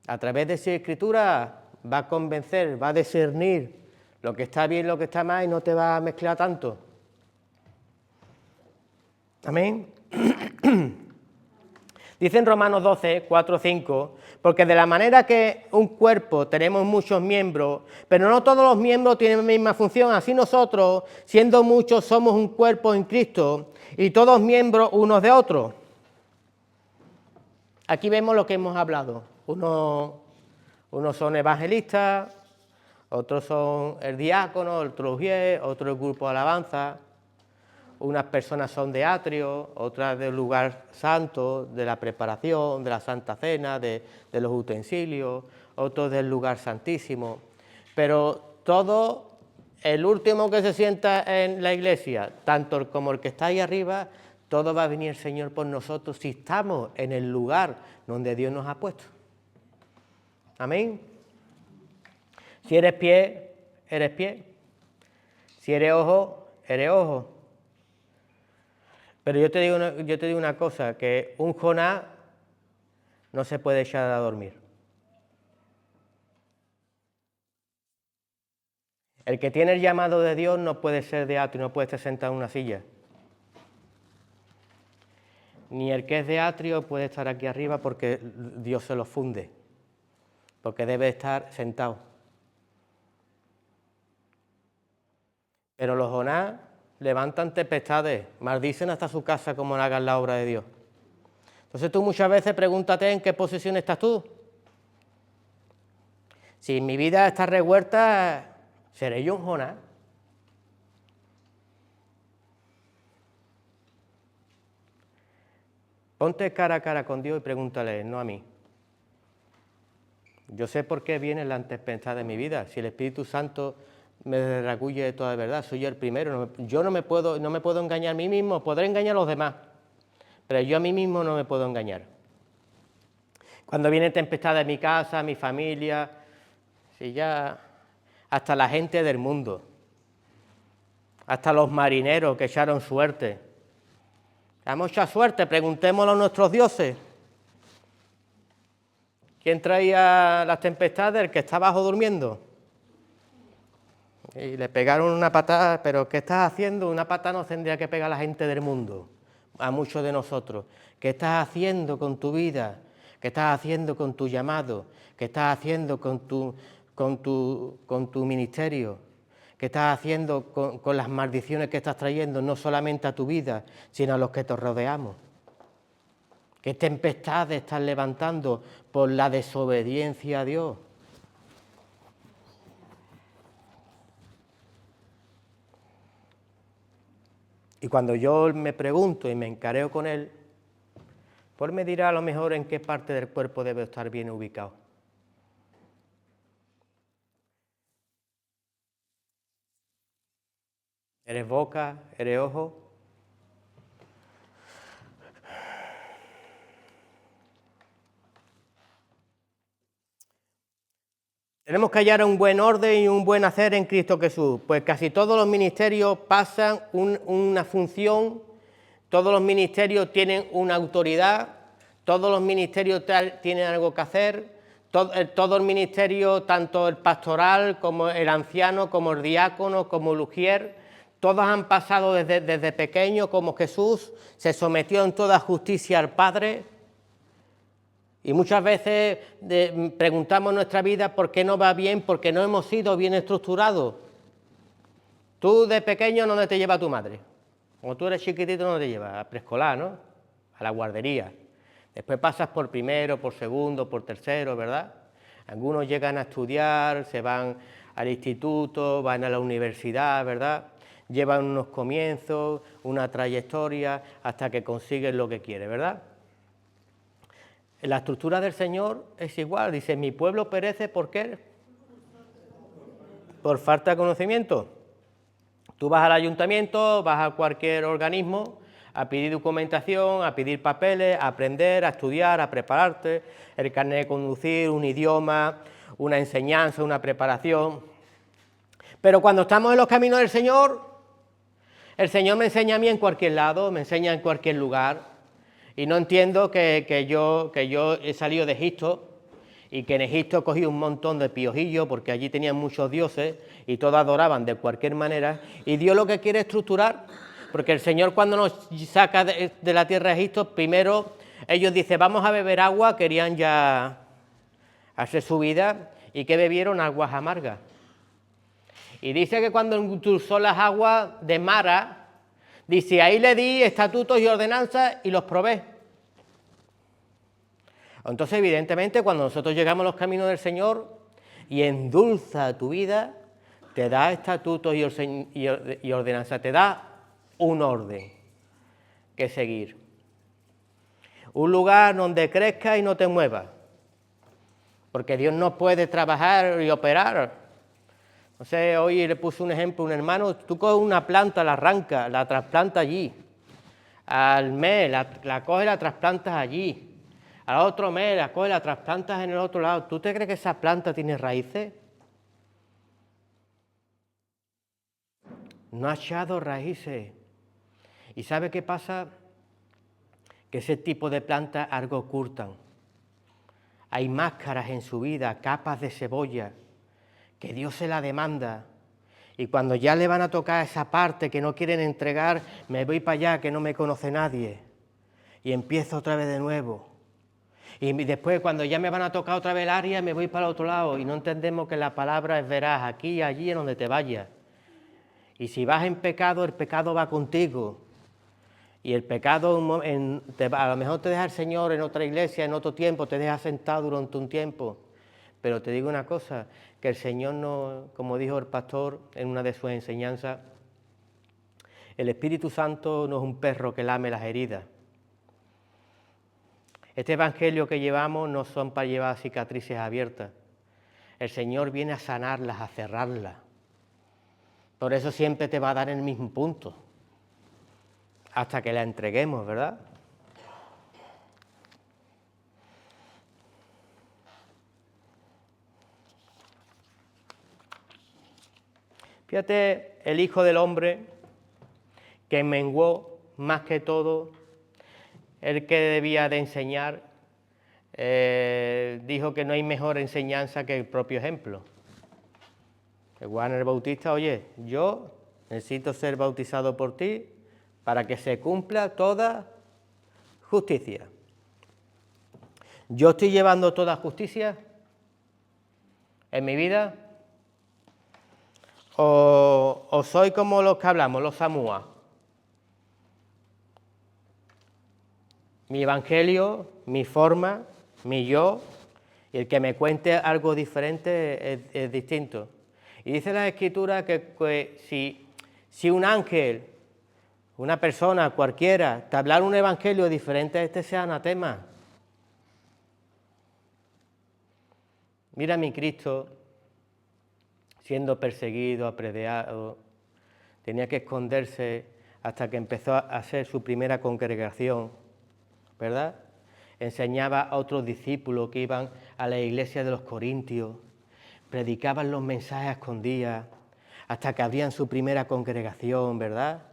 A través de esa Escritura va a convencer, va a discernir lo que está bien, lo que está mal y no te va a mezclar tanto. Amén. Dice en Romanos 12, 4, 5, porque de la manera que un cuerpo tenemos muchos miembros, pero no todos los miembros tienen la misma función, así nosotros, siendo muchos, somos un cuerpo en Cristo y todos miembros unos de otros. Aquí vemos lo que hemos hablado. Unos son evangelistas, otros son el diácono, otros ujier, otro el grupo de alabanza. Unas personas son de atrio, otras del lugar santo, de la preparación, de la Santa Cena, de los utensilios, otros del lugar santísimo. Pero todo, el último que se sienta en la iglesia, tanto como el que está ahí arriba, todo va a venir el Señor por nosotros si estamos en el lugar donde Dios nos ha puesto. Amén. Si eres pie, eres pie. Si eres ojo, eres ojo. Pero yo te digo una cosa, que un Jonás no se puede echar a dormir. El que tiene el llamado de Dios no puede ser de atrio, no puede estar sentado en una silla. Ni el que es de atrio puede estar aquí arriba porque Dios se lo funde, porque debe estar sentado. Pero los Jonás levantan tempestades, maldicen hasta su casa como no hagan la obra de Dios. Entonces tú muchas veces pregúntate en qué posición estás tú. Si mi vida está revuelta, ¿seré yo un Jonás? Ponte cara a cara con Dios y pregúntale, no a mí. Yo sé por qué viene la tempestad de mi vida. Si el Espíritu Santo me redarguye de toda verdad, soy yo el primero. Yo no me puedo engañar a mí mismo, podré engañar a los demás, pero yo a mí mismo no me puedo engañar. Cuando viene tempestad de mi casa, mi familia, si ya hasta la gente del mundo, hasta los marineros que echaron suerte. Damos mucha suerte, preguntémoslo a nuestros dioses. ¿Quién traía las tempestades? El que está abajo durmiendo. Y le pegaron una patada, pero ¿qué estás haciendo? Una patada no tendría que pegar a la gente del mundo, a muchos de nosotros. ¿Qué estás haciendo con tu vida? ¿Qué estás haciendo con tu llamado? ¿Qué estás haciendo con tu ministerio? ¿Qué estás haciendo con las maldiciones que estás trayendo, no solamente a tu vida, sino a los que te rodeamos? ¿Qué tempestades estás levantando por la desobediencia a Dios? Y cuando yo me pregunto y me encareo con Él, pues me dirá a lo mejor en qué parte del cuerpo debe estar bien ubicado. ¿Eres boca? ¿Eres ojo? Tenemos que hallar un buen orden y un buen hacer en Cristo Jesús, pues casi todos los ministerios pasan una función, todos los ministerios tienen una autoridad, todos los ministerios tienen algo que hacer, todo el ministerio, tanto el pastoral como el anciano, como el diácono, como el ujier, todos han pasado desde pequeño, como Jesús se sometió en toda justicia al Padre. Y muchas veces preguntamos en nuestra vida por qué no va bien, porque no hemos sido bien estructurados. Tú de pequeño, ¿dónde te lleva tu madre? Como tú eres chiquitito, ¿dónde te lleva? A preescolar, ¿no? A la guardería. Después pasas por primero, por segundo, por tercero, ¿verdad? Algunos llegan a estudiar, se van al instituto, van a la universidad, ¿verdad? Llevan unos comienzos, una trayectoria, hasta que consiguen lo que quieren, ¿verdad? La estructura del Señor es igual, dice, mi pueblo perece, ¿por qué? Por falta de conocimiento. Tú vas al ayuntamiento, vas a cualquier organismo a pedir documentación, a pedir papeles, a aprender, a estudiar, a prepararte, el carnet de conducir, un idioma, una enseñanza, una preparación. Pero cuando estamos en los caminos del Señor, el Señor me enseña a mí en cualquier lado, me enseña en cualquier lugar. Y no entiendo que yo he salido de Egipto y que en Egipto cogí un montón de piojillos porque allí tenían muchos dioses y todos adoraban de cualquier manera. Y Dios lo que quiere es estructurar, porque el Señor cuando nos saca de la tierra de Egipto, primero ellos dicen, vamos a beber agua, querían ya hacer su vida, y que bebieron aguas amargas. Y dice que cuando endulzó las aguas de Mara, dice, ahí le di estatutos y ordenanzas y los probé. Entonces, evidentemente, cuando nosotros llegamos a los caminos del Señor y endulza tu vida, te da estatutos y ordenanzas, te da un orden que seguir. Un lugar donde crezcas y no te muevas. Porque Dios no puede trabajar y operar. No sé, hoy le puse un ejemplo a un hermano, tú coges una planta, la arrancas, la trasplantas allí. Al mes la coges y la trasplantas allí. Al otro mes la coges, la trasplantas en el otro lado. ¿Tú te crees que esa planta tiene raíces? No ha echado raíces. ¿Y sabe qué pasa? Que ese tipo de plantas algo ocultan. Hay máscaras en su vida, capas de cebolla, que Dios se la demanda. Y cuando ya le van a tocar esa parte que no quieren entregar, me voy para allá que no me conoce nadie. Y empiezo otra vez de nuevo. Y después cuando ya me van a tocar otra vez el área, me voy para el otro lado. Y no entendemos que la palabra es veraz, aquí y allí en donde te vayas. Y si vas en pecado, el pecado va contigo. Y el pecado, a lo mejor te deja el Señor en otra iglesia, en otro tiempo, te deja sentado durante un tiempo. Pero te digo una cosa, que el Señor no, como dijo el pastor en una de sus enseñanzas, el Espíritu Santo no es un perro que lame las heridas. Este evangelio que llevamos no son para llevar cicatrices abiertas. El Señor viene a sanarlas, a cerrarlas. Por eso siempre te va a dar el mismo punto, hasta que la entreguemos, ¿verdad? Fíjate, el Hijo del Hombre, que menguó más que todo, el que debía de enseñar, dijo que no hay mejor enseñanza que el propio ejemplo. Juan el Bautista, oye, yo necesito ser bautizado por ti para que se cumpla toda justicia. ¿Yo estoy llevando toda justicia en mi vida? ¿O soy como los que hablamos, los samúas? Mi evangelio, mi forma, mi yo, y el que me cuente algo diferente es distinto. Y dice la Escritura que si un ángel, una persona cualquiera, te hablara un evangelio diferente a este, sea anatema. Mira a mi Cristo, siendo perseguido, apedreado, tenía que esconderse hasta que empezó a hacer su primera congregación, ¿verdad? Enseñaba a otros discípulos que iban a la iglesia de los Corintios, predicaban los mensajes a escondidas, hasta que abrían su primera congregación, ¿verdad?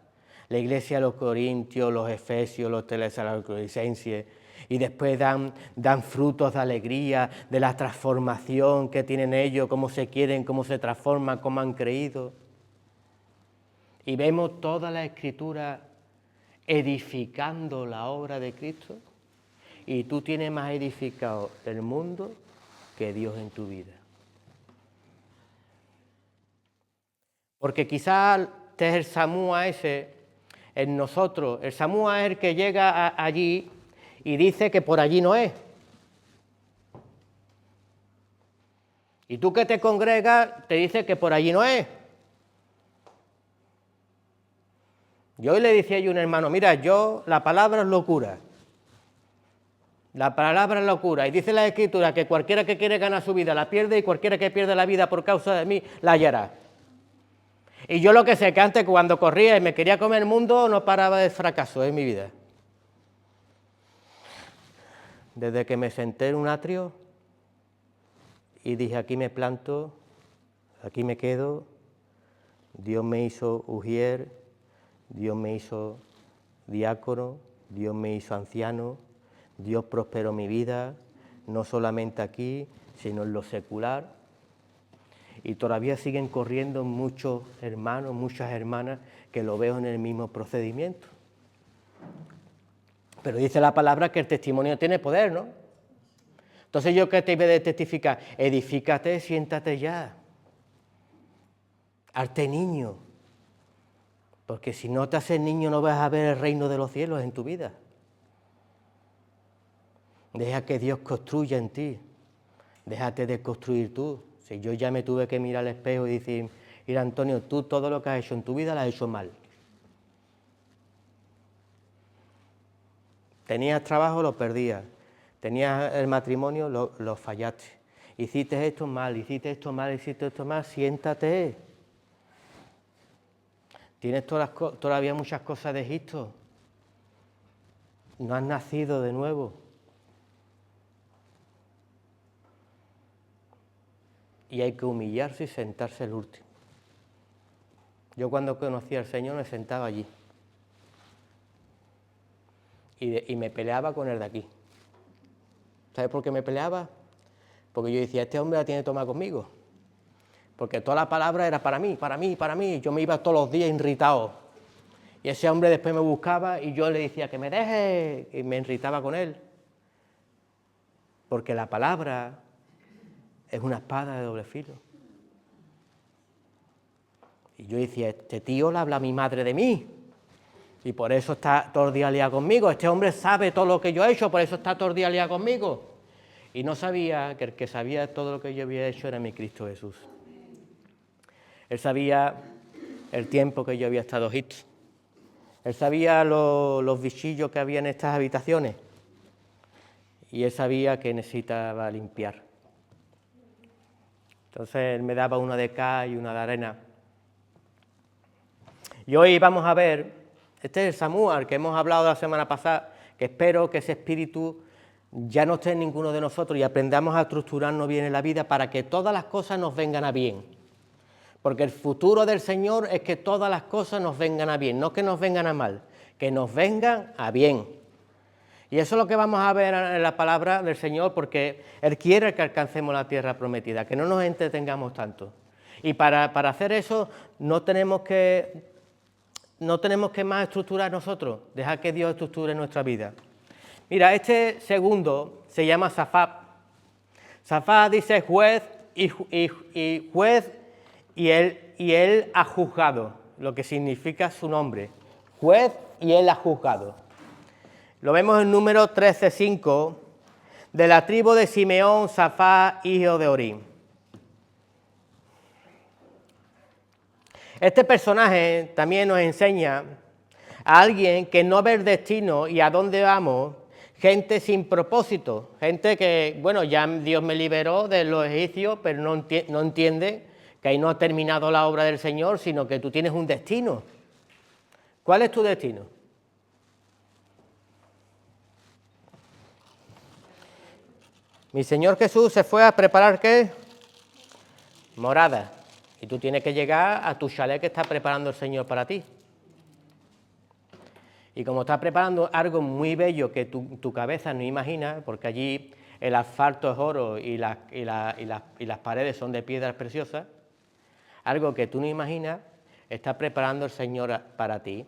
La iglesia de los Corintios, los Efesios, los Tesalonicenses, y después dan frutos de alegría, de la transformación que tienen ellos, cómo se quieren, cómo se transforman, cómo han creído. Y vemos toda la Escritura edificando la obra de Cristo, y tú tienes más edificado el mundo que Dios en tu vida. Porque quizás este es el samúa ese en nosotros. El samúa es el que llega allí y dice que por allí no es. Y tú que te congregas te dice que por allí no es. Yo hoy le decía a un hermano, mira, la palabra es locura. La palabra es locura. Y dice la Escritura que cualquiera que quiere ganar su vida la pierde, y cualquiera que pierde la vida por causa de mí la hallará. Y yo lo que sé que antes, cuando corría y me quería comer el mundo, no paraba de fracaso en mi vida. Desde que me senté en un atrio y dije, aquí me planto, aquí me quedo, Dios me hizo ujier, Dios me hizo diácono, Dios me hizo anciano, Dios prosperó mi vida, no solamente aquí, sino en lo secular. Y todavía siguen corriendo muchos hermanos, muchas hermanas, que lo veo en el mismo procedimiento. Pero dice la palabra que el testimonio tiene poder, ¿no? Entonces, ¿yo qué te iba a testificar? Edifícate, siéntate ya. Hazte niño. Porque si no te haces niño, no vas a ver el reino de los cielos en tu vida. Deja que Dios construya en ti. Déjate de construir tú. Si yo ya me tuve que mirar al espejo y decir, mira, Antonio, tú todo lo que has hecho en tu vida lo has hecho mal. Tenías trabajo, lo perdías. Tenías el matrimonio, lo fallaste. Hiciste esto mal, hiciste esto mal, hiciste esto mal, siéntate. Tienes todavía muchas cosas de Egipto. No has nacido de nuevo. y hay que humillarse y sentarse el último. Yo cuando conocí al Señor me sentaba allí y me peleaba con el de aquí. ¿Sabes por qué me peleaba? Porque yo decía, este hombre la tiene tomada conmigo. Porque toda la palabra era para mí, para mí, para mí. Yo me iba todos los días irritado. Y ese hombre después me buscaba y yo le decía que me deje, y me irritaba con él. Porque la palabra es una espada de doble filo. Y yo decía, este tío le habla a mi madre de mí. Y por eso está todo el día liado conmigo. Este hombre sabe todo lo que yo he hecho, por eso está todo el día liado conmigo. Y no sabía que el que sabía todo lo que yo había hecho era mi Cristo Jesús. Él sabía el tiempo que yo había estado en Egipto. Él sabía los bichillos que había en estas habitaciones. Y él sabía que necesitaba limpiar. Entonces él me daba una de cal y una de arena. Y hoy vamos a ver, este es el Samuel que hemos hablado la semana pasada, que espero que ese espíritu ya no esté en ninguno de nosotros y aprendamos a estructurarnos bien en la vida para que todas las cosas nos vengan a bien. Porque el futuro del Señor es que todas las cosas nos vengan a bien, no que nos vengan a mal, que nos vengan a bien. Y eso es lo que vamos a ver en la palabra del Señor, porque Él quiere que alcancemos la tierra prometida, que no nos entretengamos tanto. Y para hacer eso no tenemos que más estructurar nosotros, dejar que Dios estructure nuestra vida. Mira, este segundo se llama Safat. Safat dice juez y juez y él ha juzgado, lo que significa su nombre. Juez y él ha juzgado. Lo vemos en número 13:5, de la tribu de Simeón, Safat, hijo de Orín. Este personaje también nos enseña a alguien que no ve el destino y a dónde vamos, gente sin propósito, gente que, bueno, ya Dios me liberó de los egipcios, pero no entiende que ahí no ha terminado la obra del Señor, sino que tú tienes un destino. ¿Cuál es tu destino? Mi Señor Jesús se fue a preparar, ¿qué? Morada. Y tú tienes que llegar a tu chalet que está preparando el Señor para ti. Y como está preparando algo muy bello que tu cabeza no imagina, porque allí el asfalto es oro y las paredes son de piedras preciosas, algo que tú no imaginas, está preparando el Señor para ti.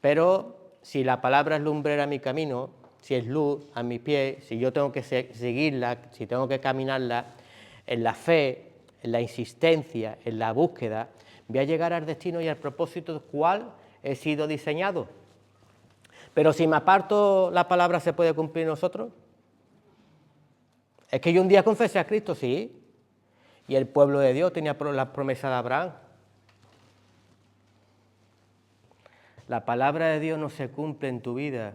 Pero si la palabra es lumbrera a mi camino, si es luz a mis pies, si yo tengo que seguirla, si tengo que caminarla en la fe, en la insistencia, en la búsqueda, voy a llegar al destino y al propósito del cual he sido diseñado. Pero si me aparto, ¿la palabra se puede cumplir en nosotros? Es que yo un día confesé a Cristo, sí, y el pueblo de Dios tenía la promesa de Abraham. La palabra de Dios no se cumple en tu vida.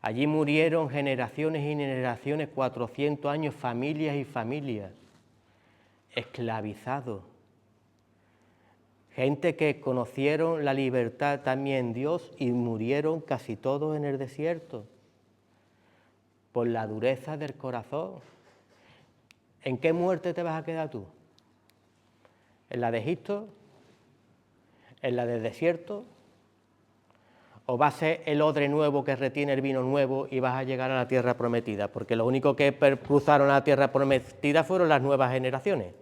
Allí murieron generaciones y generaciones, 400 años, familias y familias, esclavizados. Gente que conocieron la libertad también en Dios y murieron casi todos en el desierto por la dureza del corazón. ¿En qué muerte te vas a quedar tú? ¿En la de Egipto? ¿En la del desierto? ¿O va a ser el odre nuevo que retiene el vino nuevo y vas a llegar a la tierra prometida? Porque lo único que cruzaron la tierra prometida fueron las nuevas generaciones.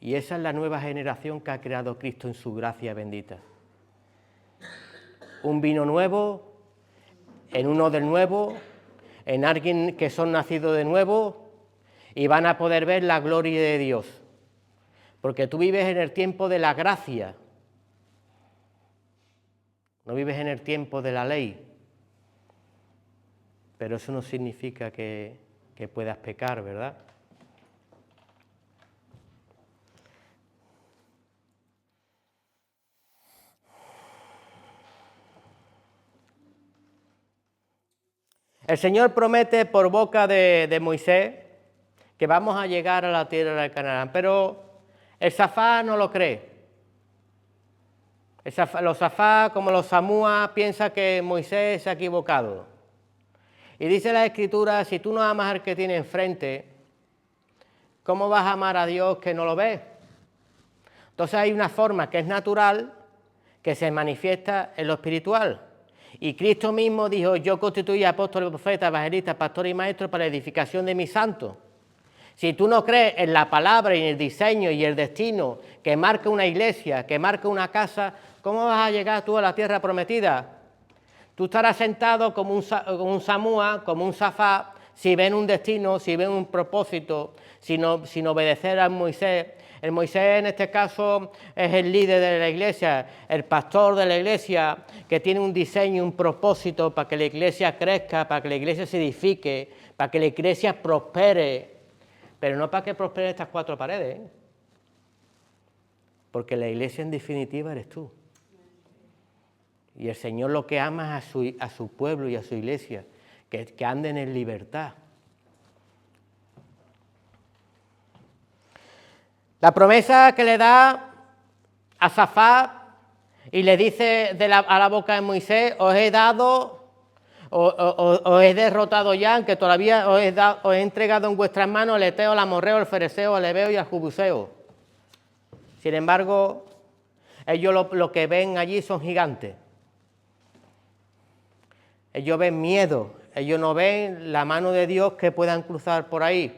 Y esa es la nueva generación que ha creado Cristo en su gracia bendita. Un vino nuevo, en un odre nuevo, en alguien que son nacidos de nuevo y van a poder ver la gloria de Dios. Porque tú vives en el tiempo de la gracia, no vives en el tiempo de la ley. Pero eso no significa que puedas pecar, ¿verdad? El Señor promete por boca de Moisés que vamos a llegar a la tierra de Canaán, pero el Safá no lo cree. Los Safá, como los Samúa, piensan que Moisés se ha equivocado. Y dice la Escritura, si tú no amas al que tiene enfrente, ¿Cómo vas a amar a Dios que no lo ves? Entonces hay una forma que es natural, que se manifiesta en lo espiritual. Y Cristo mismo dijo, yo constituí apóstoles, profetas, evangelistas, pastores y maestros para la edificación de mis santos. Si tú no crees en la palabra y en el diseño y el destino que marca una iglesia, que marca una casa, ¿cómo vas a llegar tú a la tierra prometida? Tú estarás sentado como un Samúa, como un Safá, si ven un destino, si ven un propósito, sin obedecer a Moisés. El Moisés en este caso es el líder de la iglesia, el pastor de la iglesia, que tiene un diseño, un propósito para que la iglesia crezca, para que la iglesia se edifique, para que la iglesia prospere, pero no para que prosperen estas cuatro paredes, ¿eh? Porque la iglesia en definitiva eres tú. Y el Señor lo que ama es a su pueblo y a su iglesia, que anden en libertad. La promesa que le da a Safat y le dice a la boca de Moisés, os he dado, os he derrotado ya, aunque todavía os he entregado en vuestras manos al Eteo, al Amorreo, al Fereceo, al Ebeo y al Jebuseo. Sin embargo, ellos lo que ven allí son gigantes. Ellos ven miedo, ellos no ven la mano de Dios que puedan cruzar por ahí.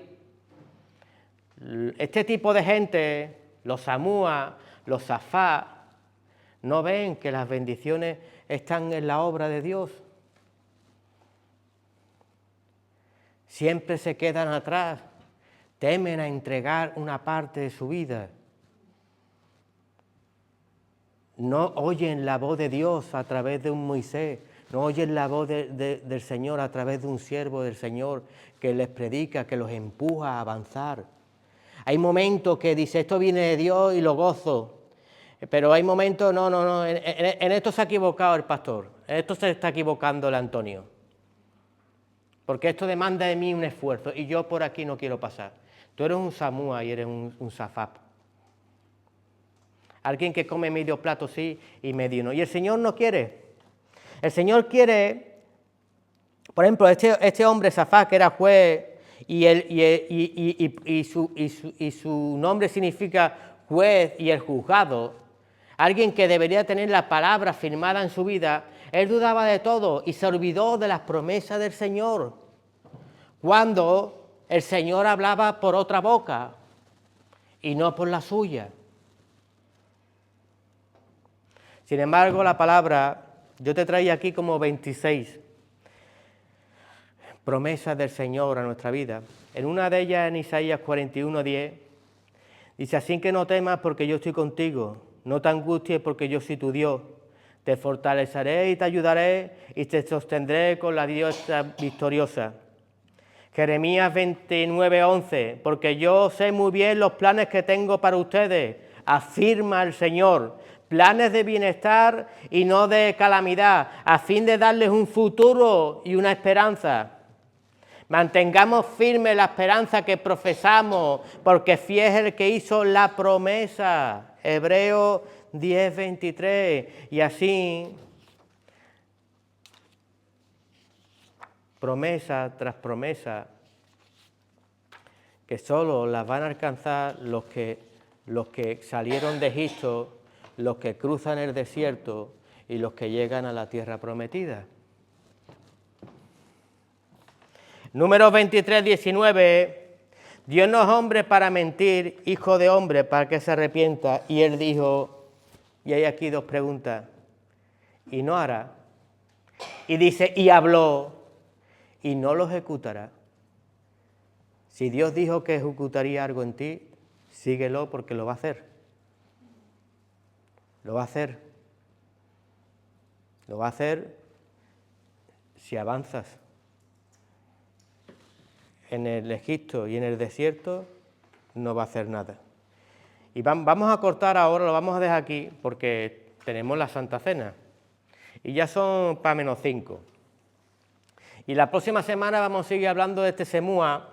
Este tipo de gente, los Samúa, los Safá, no ven que las bendiciones están en la obra de Dios. Siempre se quedan atrás, temen a entregar una parte de su vida. No oyen la voz de Dios a través de un Moisés, no oyen la voz del Señor a través de un siervo del Señor que les predica, que los empuja a avanzar. Hay momentos que dice, esto viene de Dios y lo gozo, pero hay momentos, no, en esto se ha equivocado el pastor, en esto se está equivocando el Antonio, porque esto demanda de mí un esfuerzo y yo por aquí no quiero pasar. Tú eres un Samúa y eres un Safap. Alguien que come medio plato sí y medio no. Y el Señor no quiere. El Señor quiere, por ejemplo, este hombre Safá, que era juez, y su nombre significa juez y el juzgado, alguien que debería tener la palabra firmada en su vida, él dudaba de todo y se olvidó de las promesas del Señor, cuando el Señor hablaba por otra boca y no por la suya. Sin embargo, la palabra, yo te traía aquí como 26 promesas del Señor a nuestra vida. En una de ellas, en Isaías 41:10, dice, así que no temas porque yo estoy contigo, no te angusties porque yo soy tu Dios, te fortaleceré y te ayudaré y te sostendré con la diestra victoriosa. Jeremías 29:11, porque yo sé muy bien los planes que tengo para ustedes, afirma el Señor, planes de bienestar y no de calamidad, a fin de darles un futuro y una esperanza. Mantengamos firme la esperanza que profesamos, porque fiel es el que hizo la promesa. Hebreos 10:23. Y así, promesa tras promesa, que solo las van a alcanzar los que salieron de Egipto, los que cruzan el desierto y los que llegan a la tierra prometida. Números 23:19, Dios no es hombre para mentir, hijo de hombre para que se arrepienta. Y él dijo, y hay aquí dos preguntas, y no hará. Y dice, y habló, y no lo ejecutará. Si Dios dijo que ejecutaría algo en ti, síguelo porque lo va a hacer. Lo va a hacer. Lo va a hacer si avanzas. En el Egipto y en el desierto no va a hacer nada. Y vamos a cortar ahora, lo vamos a dejar aquí porque tenemos la Santa Cena. Y ya son para -5. Y la próxima semana vamos a seguir hablando de este Semúa,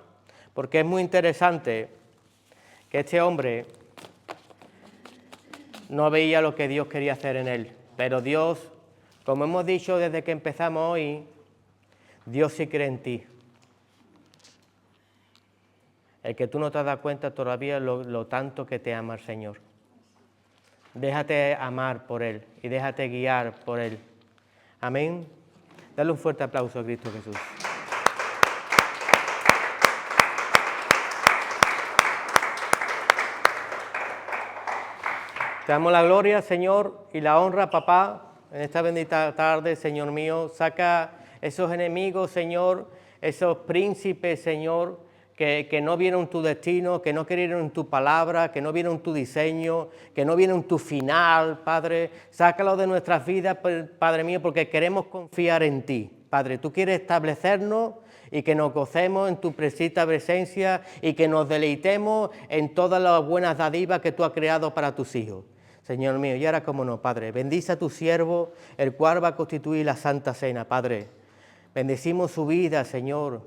porque es muy interesante que este hombre no veía lo que Dios quería hacer en él. Pero Dios, como hemos dicho desde que empezamos hoy, Dios sí cree en ti. el que tú no te has dado cuenta todavía lo tanto que te ama el Señor. Déjate amar por Él y déjate guiar por Él. Amén. Dale un fuerte aplauso a Cristo Jesús. Te damos la gloria, Señor, y la honra, papá, en esta bendita tarde, Señor mío. Saca esos enemigos, Señor, esos príncipes, Señor, que no vieron tu destino, que no creyeron tu palabra, que no vieron tu diseño, que no vieron tu final, Padre. Sácalo de nuestras vidas, Padre mío, porque queremos confiar en ti. Padre, tú quieres establecernos y que nos gocemos en tu preciosa presencia y que nos deleitemos en todas las buenas dádivas que tú has creado para tus hijos. Señor mío, y ahora cómo no, Padre, bendice a tu siervo, el cual va a constituir la Santa Cena, Padre. Bendecimos su vida, Señor,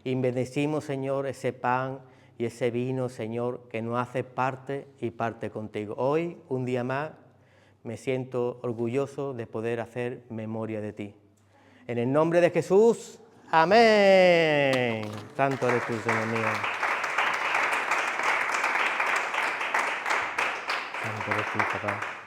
y bendecimos, Señor, ese pan y ese vino, Señor, que nos hace parte y parte contigo. Hoy, un día más, me siento orgulloso de poder hacer memoria de ti. En el nombre de Jesús, amén. Santo eres tú, Señor mío. Santo eres tú, papá.